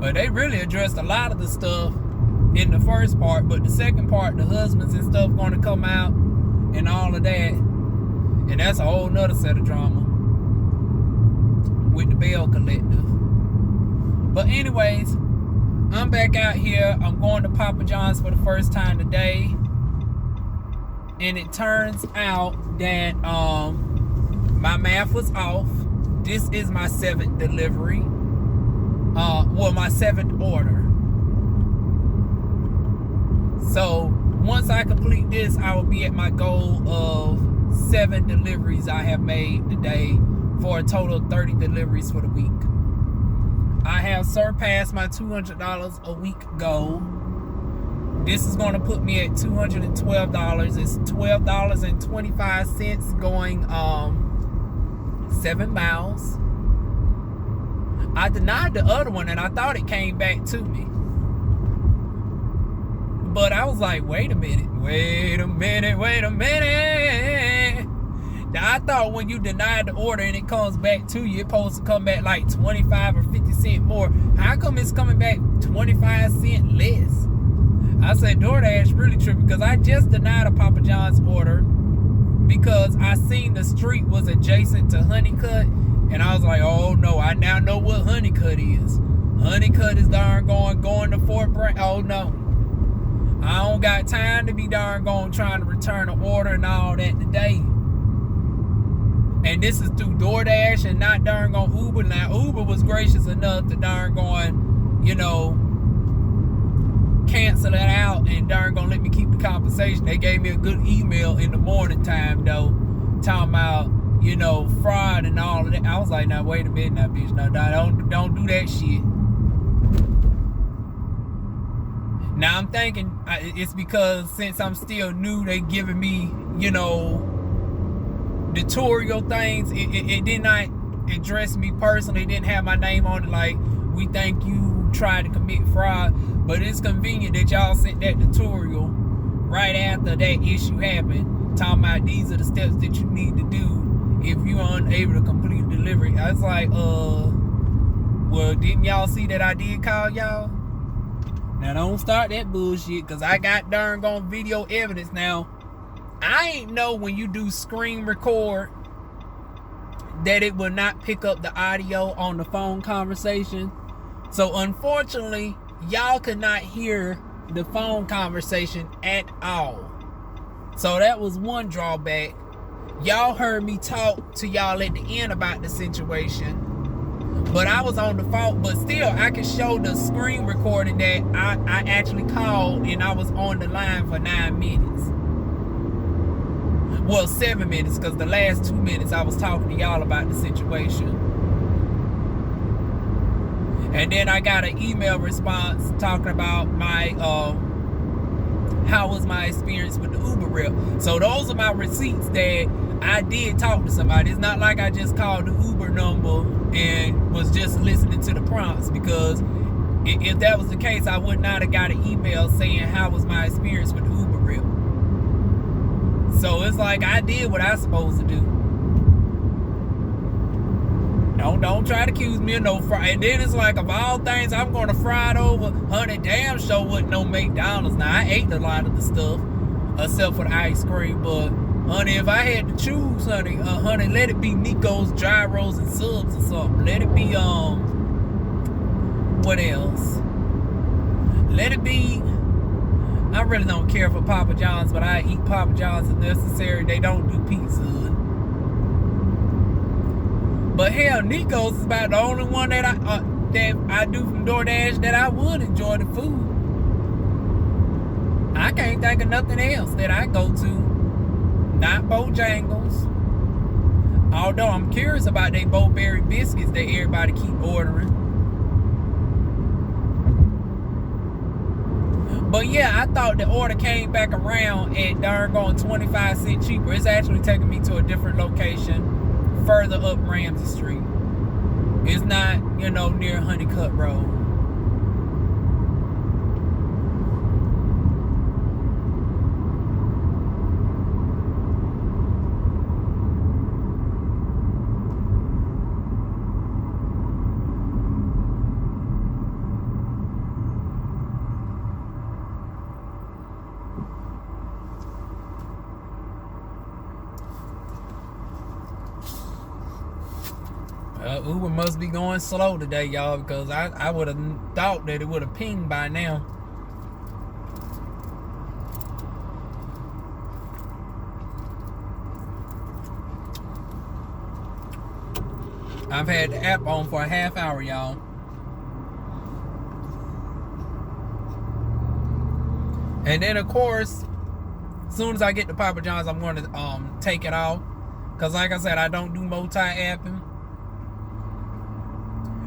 But they really addressed a lot of the stuff in the first part. But the second part, the husbands and stuff going to come out and all of that. And that's a whole nother set of drama with the Bell Collective. But anyways, I'm back out here. I'm going to Papa John's for the first time today. And it turns out that my math was off. This is my 7th delivery. Well, my 7th order. So once I complete this, I will be at my goal of 7 deliveries I have made today, for a total of 30 deliveries for the week. I have surpassed my $200 a week goal. This is going to put me at $212. It's $12.25 going 7 miles. I denied the other one and I thought it came back to me. But I was like, wait a minute. I thought when you denied the order and it comes back to you, it's supposed to come back like 25 or 50 cents more. How come it's coming back 25 cents less? I said, DoorDash really tripping, because I just denied a Papa John's order because I seen the street was adjacent to Honeycutt, and I was like, oh no, I now know what Honeycutt is. Honeycutt is darn going to Fort Bragg. Oh no. I don't got time to be darn going trying to return an order and all that today. And this is through DoorDash and not darn going Uber. Now, Uber was gracious enough to darn going, you know, cancel it out and darn going let me keep the compensation. They gave me a good email in the morning time, though, talking about, you know, fraud and all of that. I was like, now, wait a minute now, bitch. No, don't do that shit. Now, I'm thinking it's because since I'm still new, they giving me, you know, tutorial things. It did not address me personally. It didn't have my name on it like, we think you tried to commit fraud. But it's convenient that y'all sent that tutorial right after that issue happened, talking about these are the steps that you need to do if you're unable to complete delivery. I was like, well, didn't y'all see that I did call y'all? Now don't start that bullshit, because I got darn gone video evidence. Now, I ain't know when you do screen record that it will not pick up the audio on the phone conversation. So unfortunately, y'all could not hear the phone conversation at all. So that was one drawback. Y'all heard me talk to y'all at the end about the situation, but I was on the phone. But still, I can show the screen recording that I actually called and I was on the line for 9 minutes. Well, 7 minutes, because the last 2 minutes I was talking to y'all about the situation. And then I got an email response talking about my how was my experience with the Uber rep. So those are my receipts that I did talk to somebody. It's not like I just called the Uber number and was just listening to the prompts, because if that was the case, I would not have got an email saying how was my experience with the Uber rep. So it's like I did what I was supposed to do. Don't try to accuse me of no fraud. And then it's like, of all things, I'm going to fry it over. Honey, damn sure wasn't no McDonald's. Now, I ate a lot of the stuff, except for the ice cream. But, honey, if I had to choose, honey, let it be Nico's Gyros and Subs or something. Let it be, what else? Let it be, I really don't care for Papa John's, but I eat Papa John's if necessary. They don't do pizza. But hell, Nico's is about the only one that I do from DoorDash that I would enjoy the food. I can't think of nothing else that I go to. Not Bojangles. Although I'm curious about they Bo-Berry biscuits that everybody keep ordering. But yeah, I thought the order came back around at darn going 25 cents cheaper. It's actually taking me to a different location further up Ramsey Street. It's not, near Honeycutt Road. Uber must be going slow today, y'all, because I would have thought that it would have pinged by now. I've had the app on for a half hour, y'all. And then, of course, as soon as I get to Papa John's, I'm going to take it off. Because like I said, I don't do multi-apping.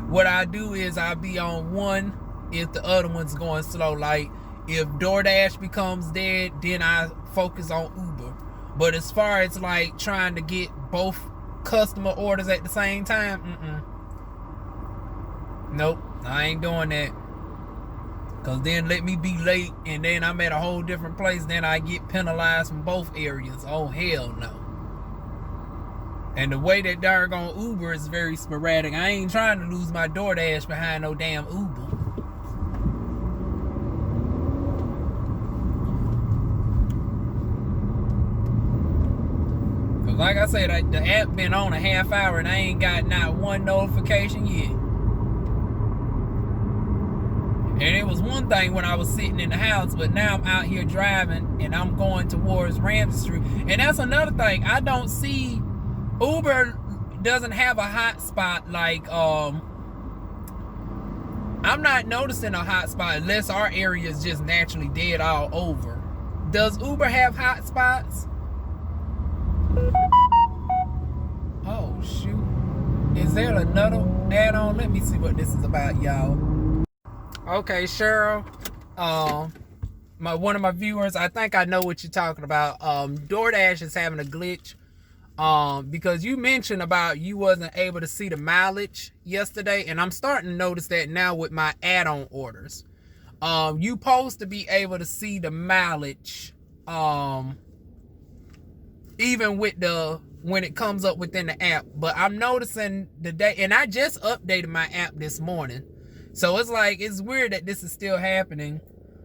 What I do is I'll be on one if the other one's going slow. Like if DoorDash becomes dead, then I focus on Uber. But as far as like trying to get both customer orders at the same time, nope, I ain't doing that. Cause then let me be late and then I'm at a whole different place, then I get penalized from both areas. Oh hell no. And the way that doggone Uber is very sporadic. I ain't trying to lose my DoorDash behind no damn Uber. Cause like I said, the app been on a half hour and I ain't got not one notification yet. And it was one thing when I was sitting in the house, but now I'm out here driving and I'm going towards Ramsey Street. And that's another thing. I don't see... Uber doesn't have a hotspot like I'm not noticing a hotspot unless our area is just naturally dead all over. Does Uber have hotspots? Oh shoot. Is there another add-on? Let me see what this is about, y'all. Okay, Cheryl. One of my viewers, I think I know what you're talking about. DoorDash is having a glitch. Because you mentioned about you wasn't able to see the mileage yesterday, and I'm starting to notice that now with my add-on orders. You supposed to be able to see the mileage even with when it comes up within the app, but I'm noticing the day, and I just updated my app this morning, so it's weird that this is still happening,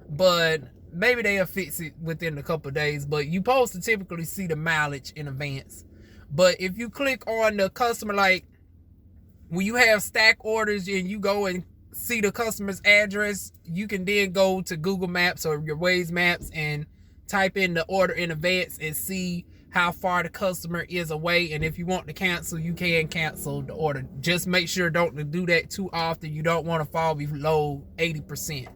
but maybe they'll fix it within a couple of days. But you supposed to typically see the mileage in advance. But if you click on the customer, like when you have stack orders and you go and see the customer's address, you can then go to Google Maps or your Waze Maps and type in the order in advance and see how far the customer is away. And if you want to cancel, you can cancel the order. Just make sure don't do that too often. You don't want to fall below 80%.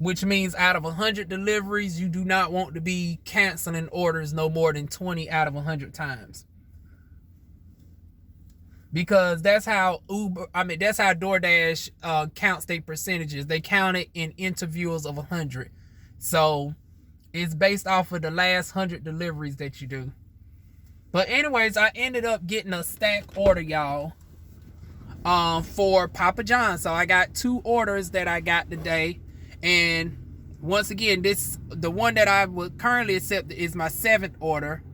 Which means out of 100 deliveries, you do not want to be canceling orders no more than 20 out of 100 times. Because that's how that's how DoorDash counts their percentages. They count it in intervals of 100. So it's based off of the last 100 deliveries that you do. But anyways, I ended up getting a stack order, y'all, for Papa John's. So I got 2 orders that I got today. And once again, the one that I would currently accept is my 7th order.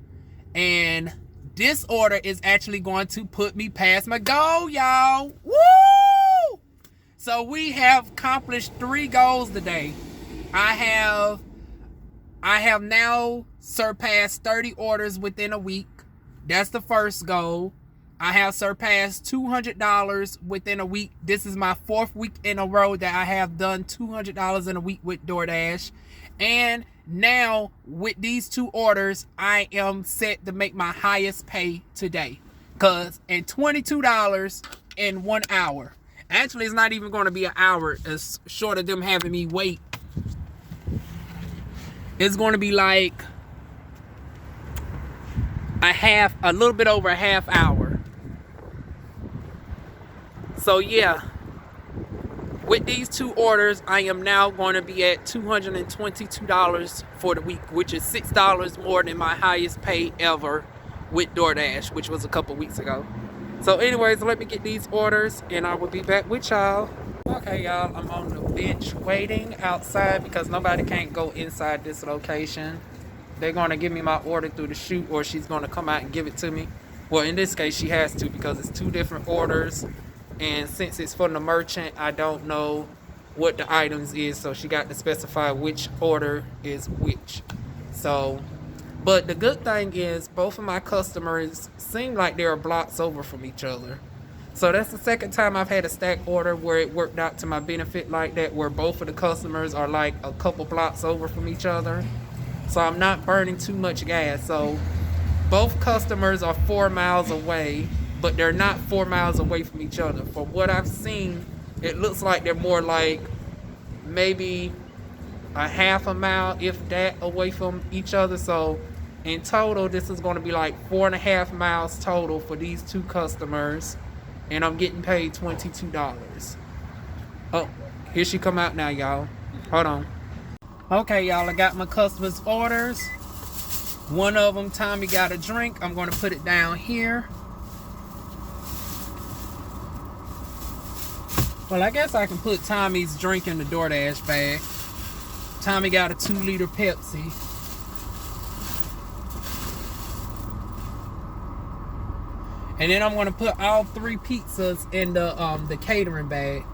And this order is actually going to put me past my goal, y'all. Woo! So we have accomplished 3 goals today. I have now surpassed 30 orders within a week. That's the first goal. I have surpassed $200 within a week. This is my 4th week in a row that I have done $200 in a week with DoorDash. And now with these 2 orders, I am set to make my highest pay today. Cause in $22 in 1 hour. Actually, it's not even going to be an hour. It's short of them having me wait. It's going to be like a little bit over a half hour. So yeah, with these 2 orders, I am now going to be at $222 for the week, which is $6 more than my highest pay ever with DoorDash, which was a couple weeks ago. So anyways, let me get these orders and I will be back with y'all. Okay, y'all, I'm on the bench waiting outside because nobody can't go inside this location. They're going to give me my order through the chute, or she's going to come out and give it to me. Well, in this case, she has to because it's 2 different orders. And since it's from the merchant, I don't know what the items is. So she got to specify which order is which. So, but the good thing is both of my customers seem like they're blocks over from each other. So that's the second time I've had a stack order where it worked out to my benefit like that, where both of the customers are like a couple blocks over from each other. So I'm not burning too much gas. So both customers are 4 miles away, but they're not 4 miles away from each other. From what I've seen, it looks like they're more like maybe a half a mile, if that, away from each other. So in total, this is going to be like 4.5 miles total for these 2 customers. And I'm getting paid $22. Oh, here she come out now, y'all. Hold on. Okay, y'all, I got my customers' orders. One of them, Tommy got a drink. I'm going to put it down here. Well, I guess I can put Tommy's drink in the DoorDash bag. Tommy got a 2-liter Pepsi. And then I'm going to put all 3 pizzas in the catering bag.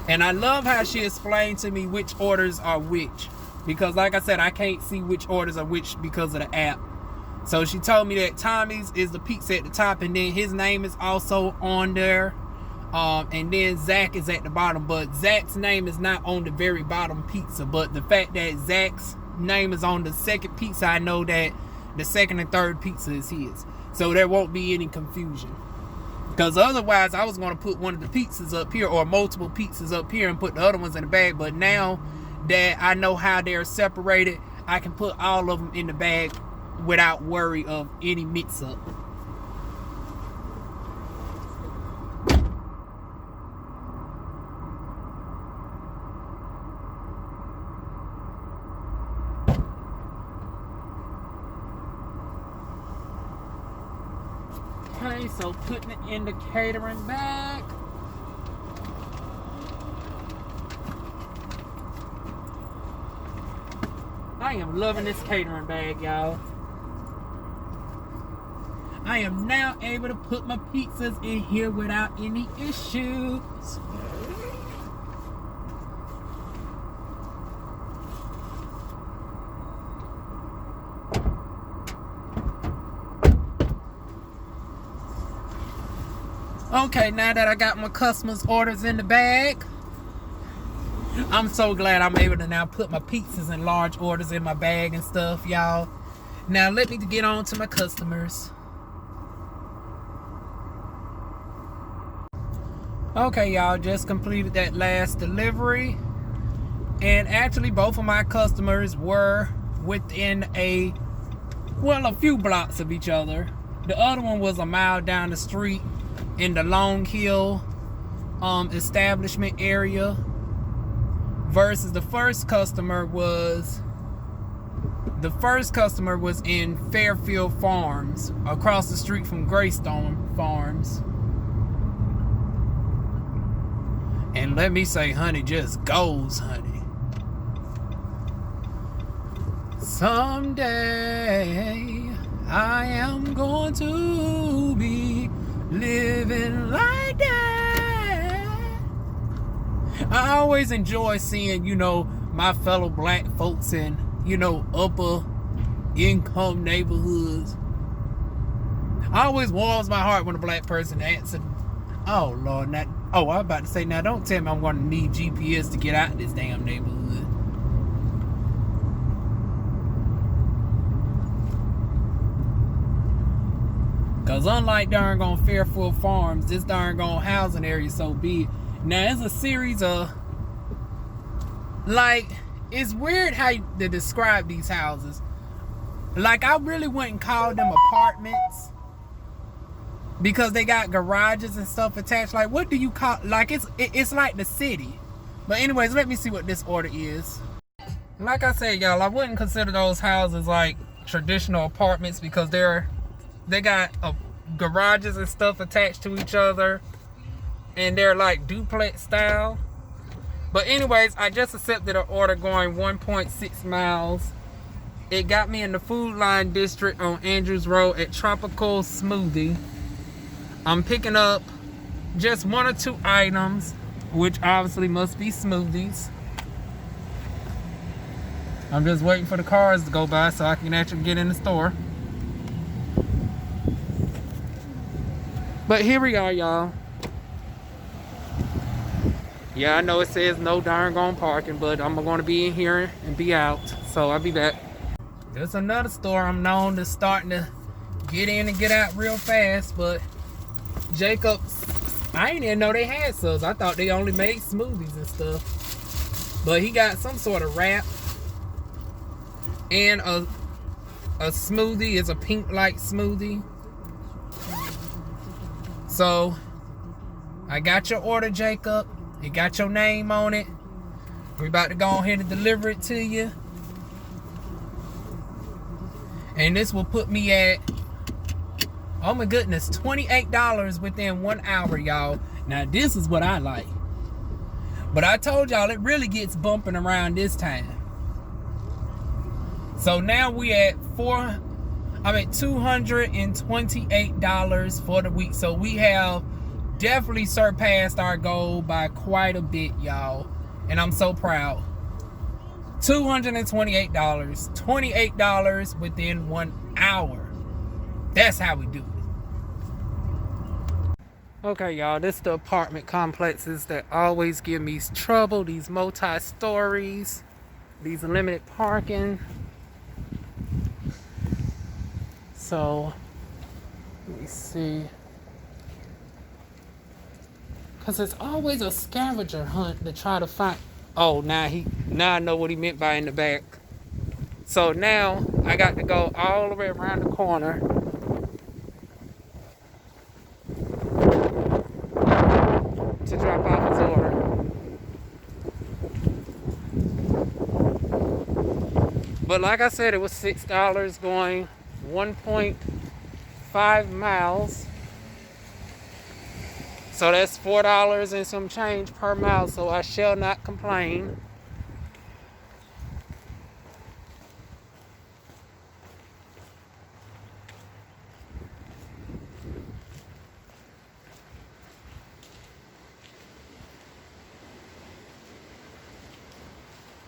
And I love how she explained to me which orders are which. Because like I said, I can't see which orders are which because of the app. So she told me that Tommy's is the pizza at the top, and then his name is also on there. And then Zach is at the bottom. But Zach's name is not on the very bottom pizza. But the fact that Zach's name is on the second pizza, I know that the second and third pizza is his. So there won't be any confusion. Because otherwise, I was going to put one of the pizzas up here, or multiple pizzas up here, and put the other ones in the bag. But now that I know how they're separated, I can put all of them in the bag without worry of any mix-up. Okay, so putting it in the catering bag. I am loving this catering bag, y'all. I am now able to put my pizzas in here without any issues. Okay, now that I got my customers' orders in the bag, I'm so glad I'm able to now put my pizzas and large orders in my bag and stuff, y'all. Now let me get on to my customers. Okay, y'all, just completed that last delivery. And actually both of my customers were within a few blocks of each other. The other one was a mile down the street in the Long Hill establishment area, versus the first customer was in Fairfield Farms, across the street from Greystone Farms. And let me say, honey just goes, honey. Someday I am going to be living like that. I always enjoy seeing, my fellow black folks in, upper income neighborhoods. I always warms my heart when a black person answered, oh Lord, I was about to say, now don't tell me I'm going to need GPS to get out of this damn neighborhood. Cause unlike darn gone Fairfield Farms, this darn gone housing area is so big. Now it's a series of, like, it's weird how to describe these houses. Like, I really wouldn't call them apartments because they got garages and stuff attached. Like, what do you call, like, it's like the city. But anyways, let me see what this order is. Like I said, y'all, I wouldn't consider those houses like traditional apartments because they got garages and stuff attached to each other, and they're like duplex style. But anyways, I just accepted an order going 1.6 miles. It got me in the Food Line District on Andrews Road at Tropical Smoothie. I'm picking up just 1 or 2 items, which obviously must be smoothies. I'm just waiting for the cars to go by so I can actually get in the store. But here we are, y'all. Yeah, I know it says no darn gone parking, but I'm going to be in here and be out. So I'll be back. There's another store I'm known to starting to get in and get out real fast, but Jacob's, I didn't even know they had subs. I thought they only made smoothies and stuff. But he got some sort of wrap. And a smoothie is a pink light smoothie. So I got your order, Jacob. It got your name on it. We're about to go ahead and deliver it to you. And this will put me at, oh my goodness, $28 within 1 hour, y'all. Now this is what I like. But I told y'all it really gets bumping around this time. So now we at $228 for the week. So we have definitely surpassed our goal by quite a bit, y'all. And I'm so proud. $228, $28 within 1 hour. That's how we do it. Okay, y'all, this is the apartment complexes that always give me trouble. These multi-stories, these limited parking. So, let me see. Because it's always a scavenger hunt to try to find. Oh, now I know what he meant by in the back. So now I got to go all the way around the corner to drop off his order. But like I said, it was $6 going 1.5 miles. So that's $4 and some change per mile, so I shall not complain.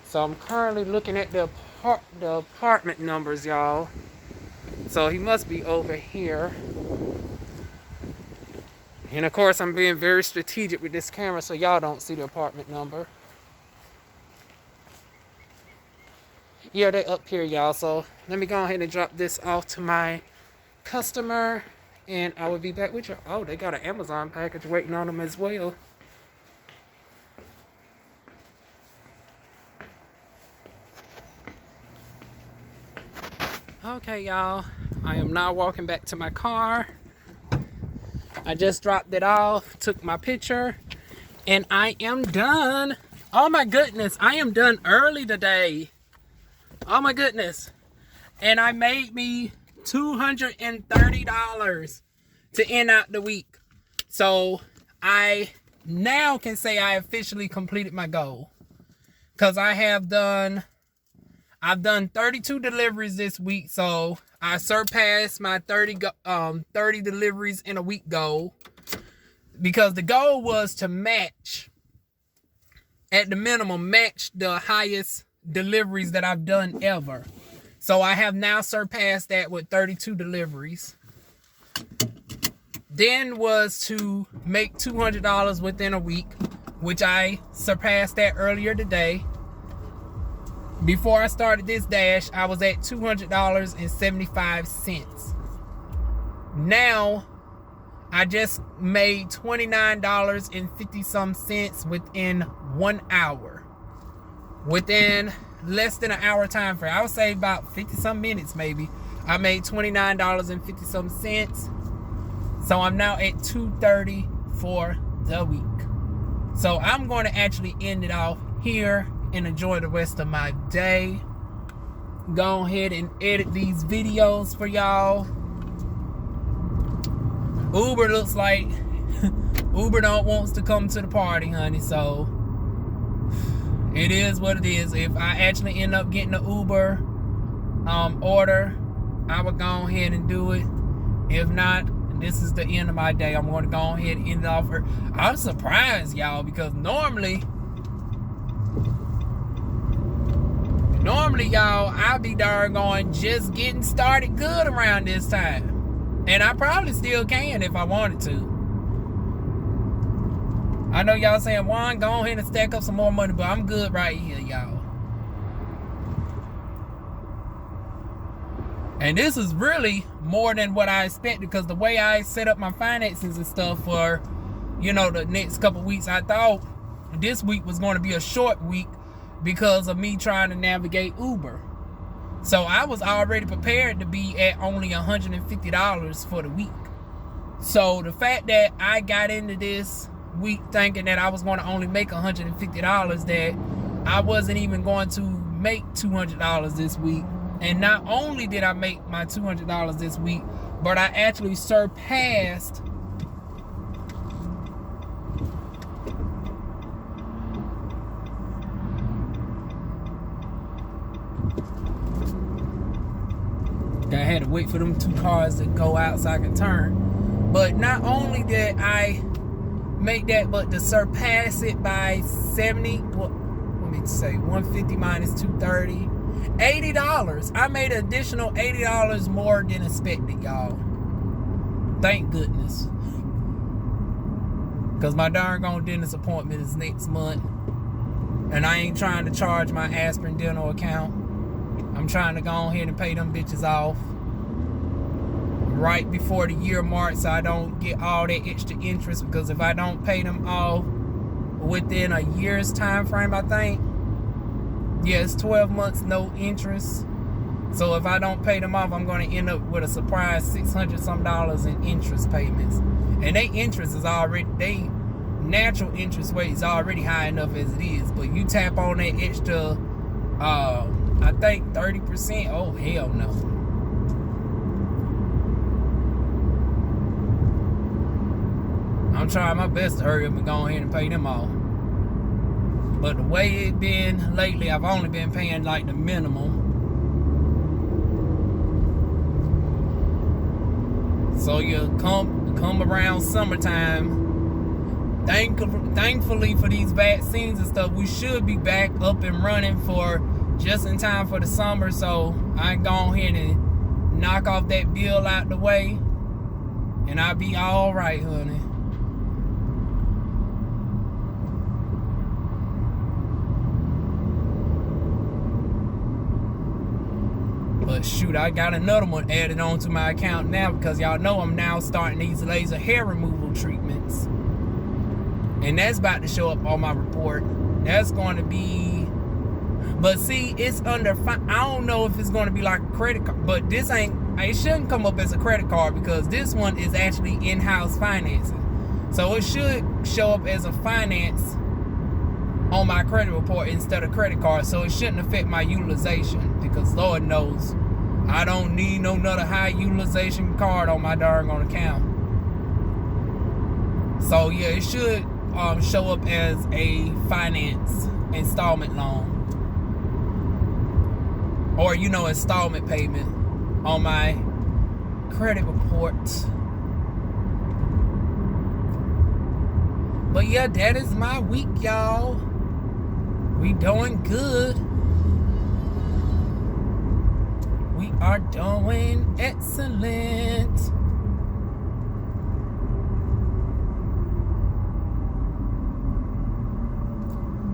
So I'm currently looking at the apartment numbers, y'all. So he must be over here. And of course, I'm being very strategic with this camera so y'all don't see the apartment number. Yeah, they're up here, y'all. So let me go ahead and drop this off to my customer, and I will be back with you. Oh, they got an Amazon package waiting on them as well. Okay, y'all. I am now walking back to my car. I just dropped it off, took my picture, and I am done. Oh my goodness, I am done early today. Oh my goodness. And I made me $230 to end out the week. So I now can say I officially completed my goal. Because I've done 32 deliveries this week, so I surpassed my 30 deliveries in a week goal, because the goal was to match, at the minimum, match the highest deliveries that I've done ever. So I have now surpassed that with 32 deliveries. Then was to make $200 within a week, which I surpassed that earlier today. Before I started this dash, I was at $200.75. Now, I just made $29.50 within 1 hour. Within less than an hour time frame. I would say about 50 some minutes maybe. I made $29.50. So I'm now at $230 for the week. So I'm going to actually end it off here and enjoy the rest of my day. Go ahead and edit these videos for y'all. Uber looks like Uber don't wants to come to the party, honey. So it is what it is. If I actually end up getting an Uber order, I would go ahead and do it. If not, this is the end of my day. I'm going to go ahead and end it off here. I'm surprised, y'all, because normally, y'all, I'll be doggone just getting started good around this time. And I probably still can if I wanted to. I know y'all saying, Juan, go ahead and stack up some more money, but I'm good right here, y'all. And this is really more than what I expected, because the way I set up my finances and stuff for, you know, the next couple weeks, I thought this week was going to be a short week because of me trying to navigate Uber. So I was already prepared to be at only $150 for the week. So the fact that I got into this week thinking that I was going to only make $150, that I wasn't even going to make $200 this week. And not only did I make my $200 this week, but I actually surpassed I had to wait for them 2 cars to go out so I can turn. But not only did I make that, but to surpass it by 70, well, let me say 150 minus 230, $80. I made an additional $80 more than expected, y'all. Thank goodness. Because my darn dentist appointment is next month. And I ain't trying to charge my aspirin dental account. I'm trying to go ahead and pay them bitches off right before the year mark so I don't get all that extra interest, because if I don't pay them off within a year's time frame, I think, yeah, it's 12 months no interest. So if I don't pay them off, I'm going to end up with a surprise $600 some in interest payments. And they interest is already, they natural interest rate is already high enough as it is, but you tap on that extra I think 30%. Oh, hell no. I'm trying my best to hurry up and go ahead and pay them off. But the way it been lately, I've only been paying like the minimum. So you come around summertime, thankfully for these vaccines and stuff, we should be back up and running for just in time for the summer. So I can go ahead and knock off that bill out the way, and I'll be all right, honey. But shoot, I got another one added on to my account now, because y'all know I'm now starting these laser hair removal treatments. And that's about to show up on my report. That's going to be, but see, it's under, I don't know if it's going to be like a credit card, but this ain't, it shouldn't come up as a credit card, because this one is actually in-house financing. So it should show up as a finance on my credit report instead of credit card. So it shouldn't affect my utilization, because Lord knows I don't need no another high utilization card on my darn account. So yeah, it should show up as a finance installment loan, or you know, installment payment on my credit report. But yeah, that is my week, y'all. We doing good. We are doing excellent.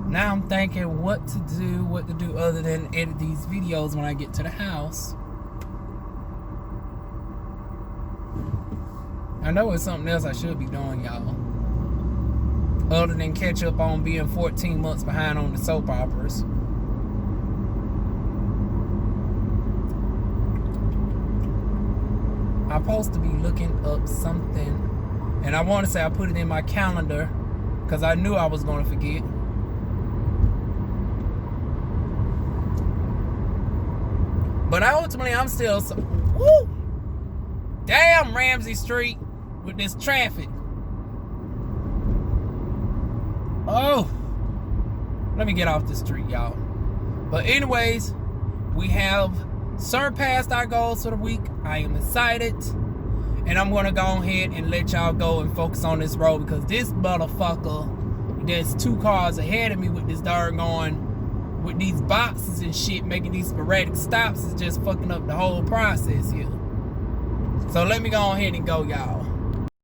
Now I'm thinking what to do other than edit these videos when I get to the house. I know it's something else I should be doing, y'all. Other than catch up on being 14 months behind on the soap operas. I'm supposed to be looking up something. And I want to say I put it in my calendar because I knew I was going to forget. But ultimately, I'm still... Woo! Damn Ramsey Street with this traffic. Oh. Let me get off the street, y'all. But anyways, we have surpassed our goals for the week. I am excited. And I'm going to go ahead and let y'all go and focus on this road because this motherfucker, there's 2 cars ahead of me with this doggone, with these boxes and shit, making these sporadic stops is just fucking up the whole process here. So let me go ahead and go, y'all.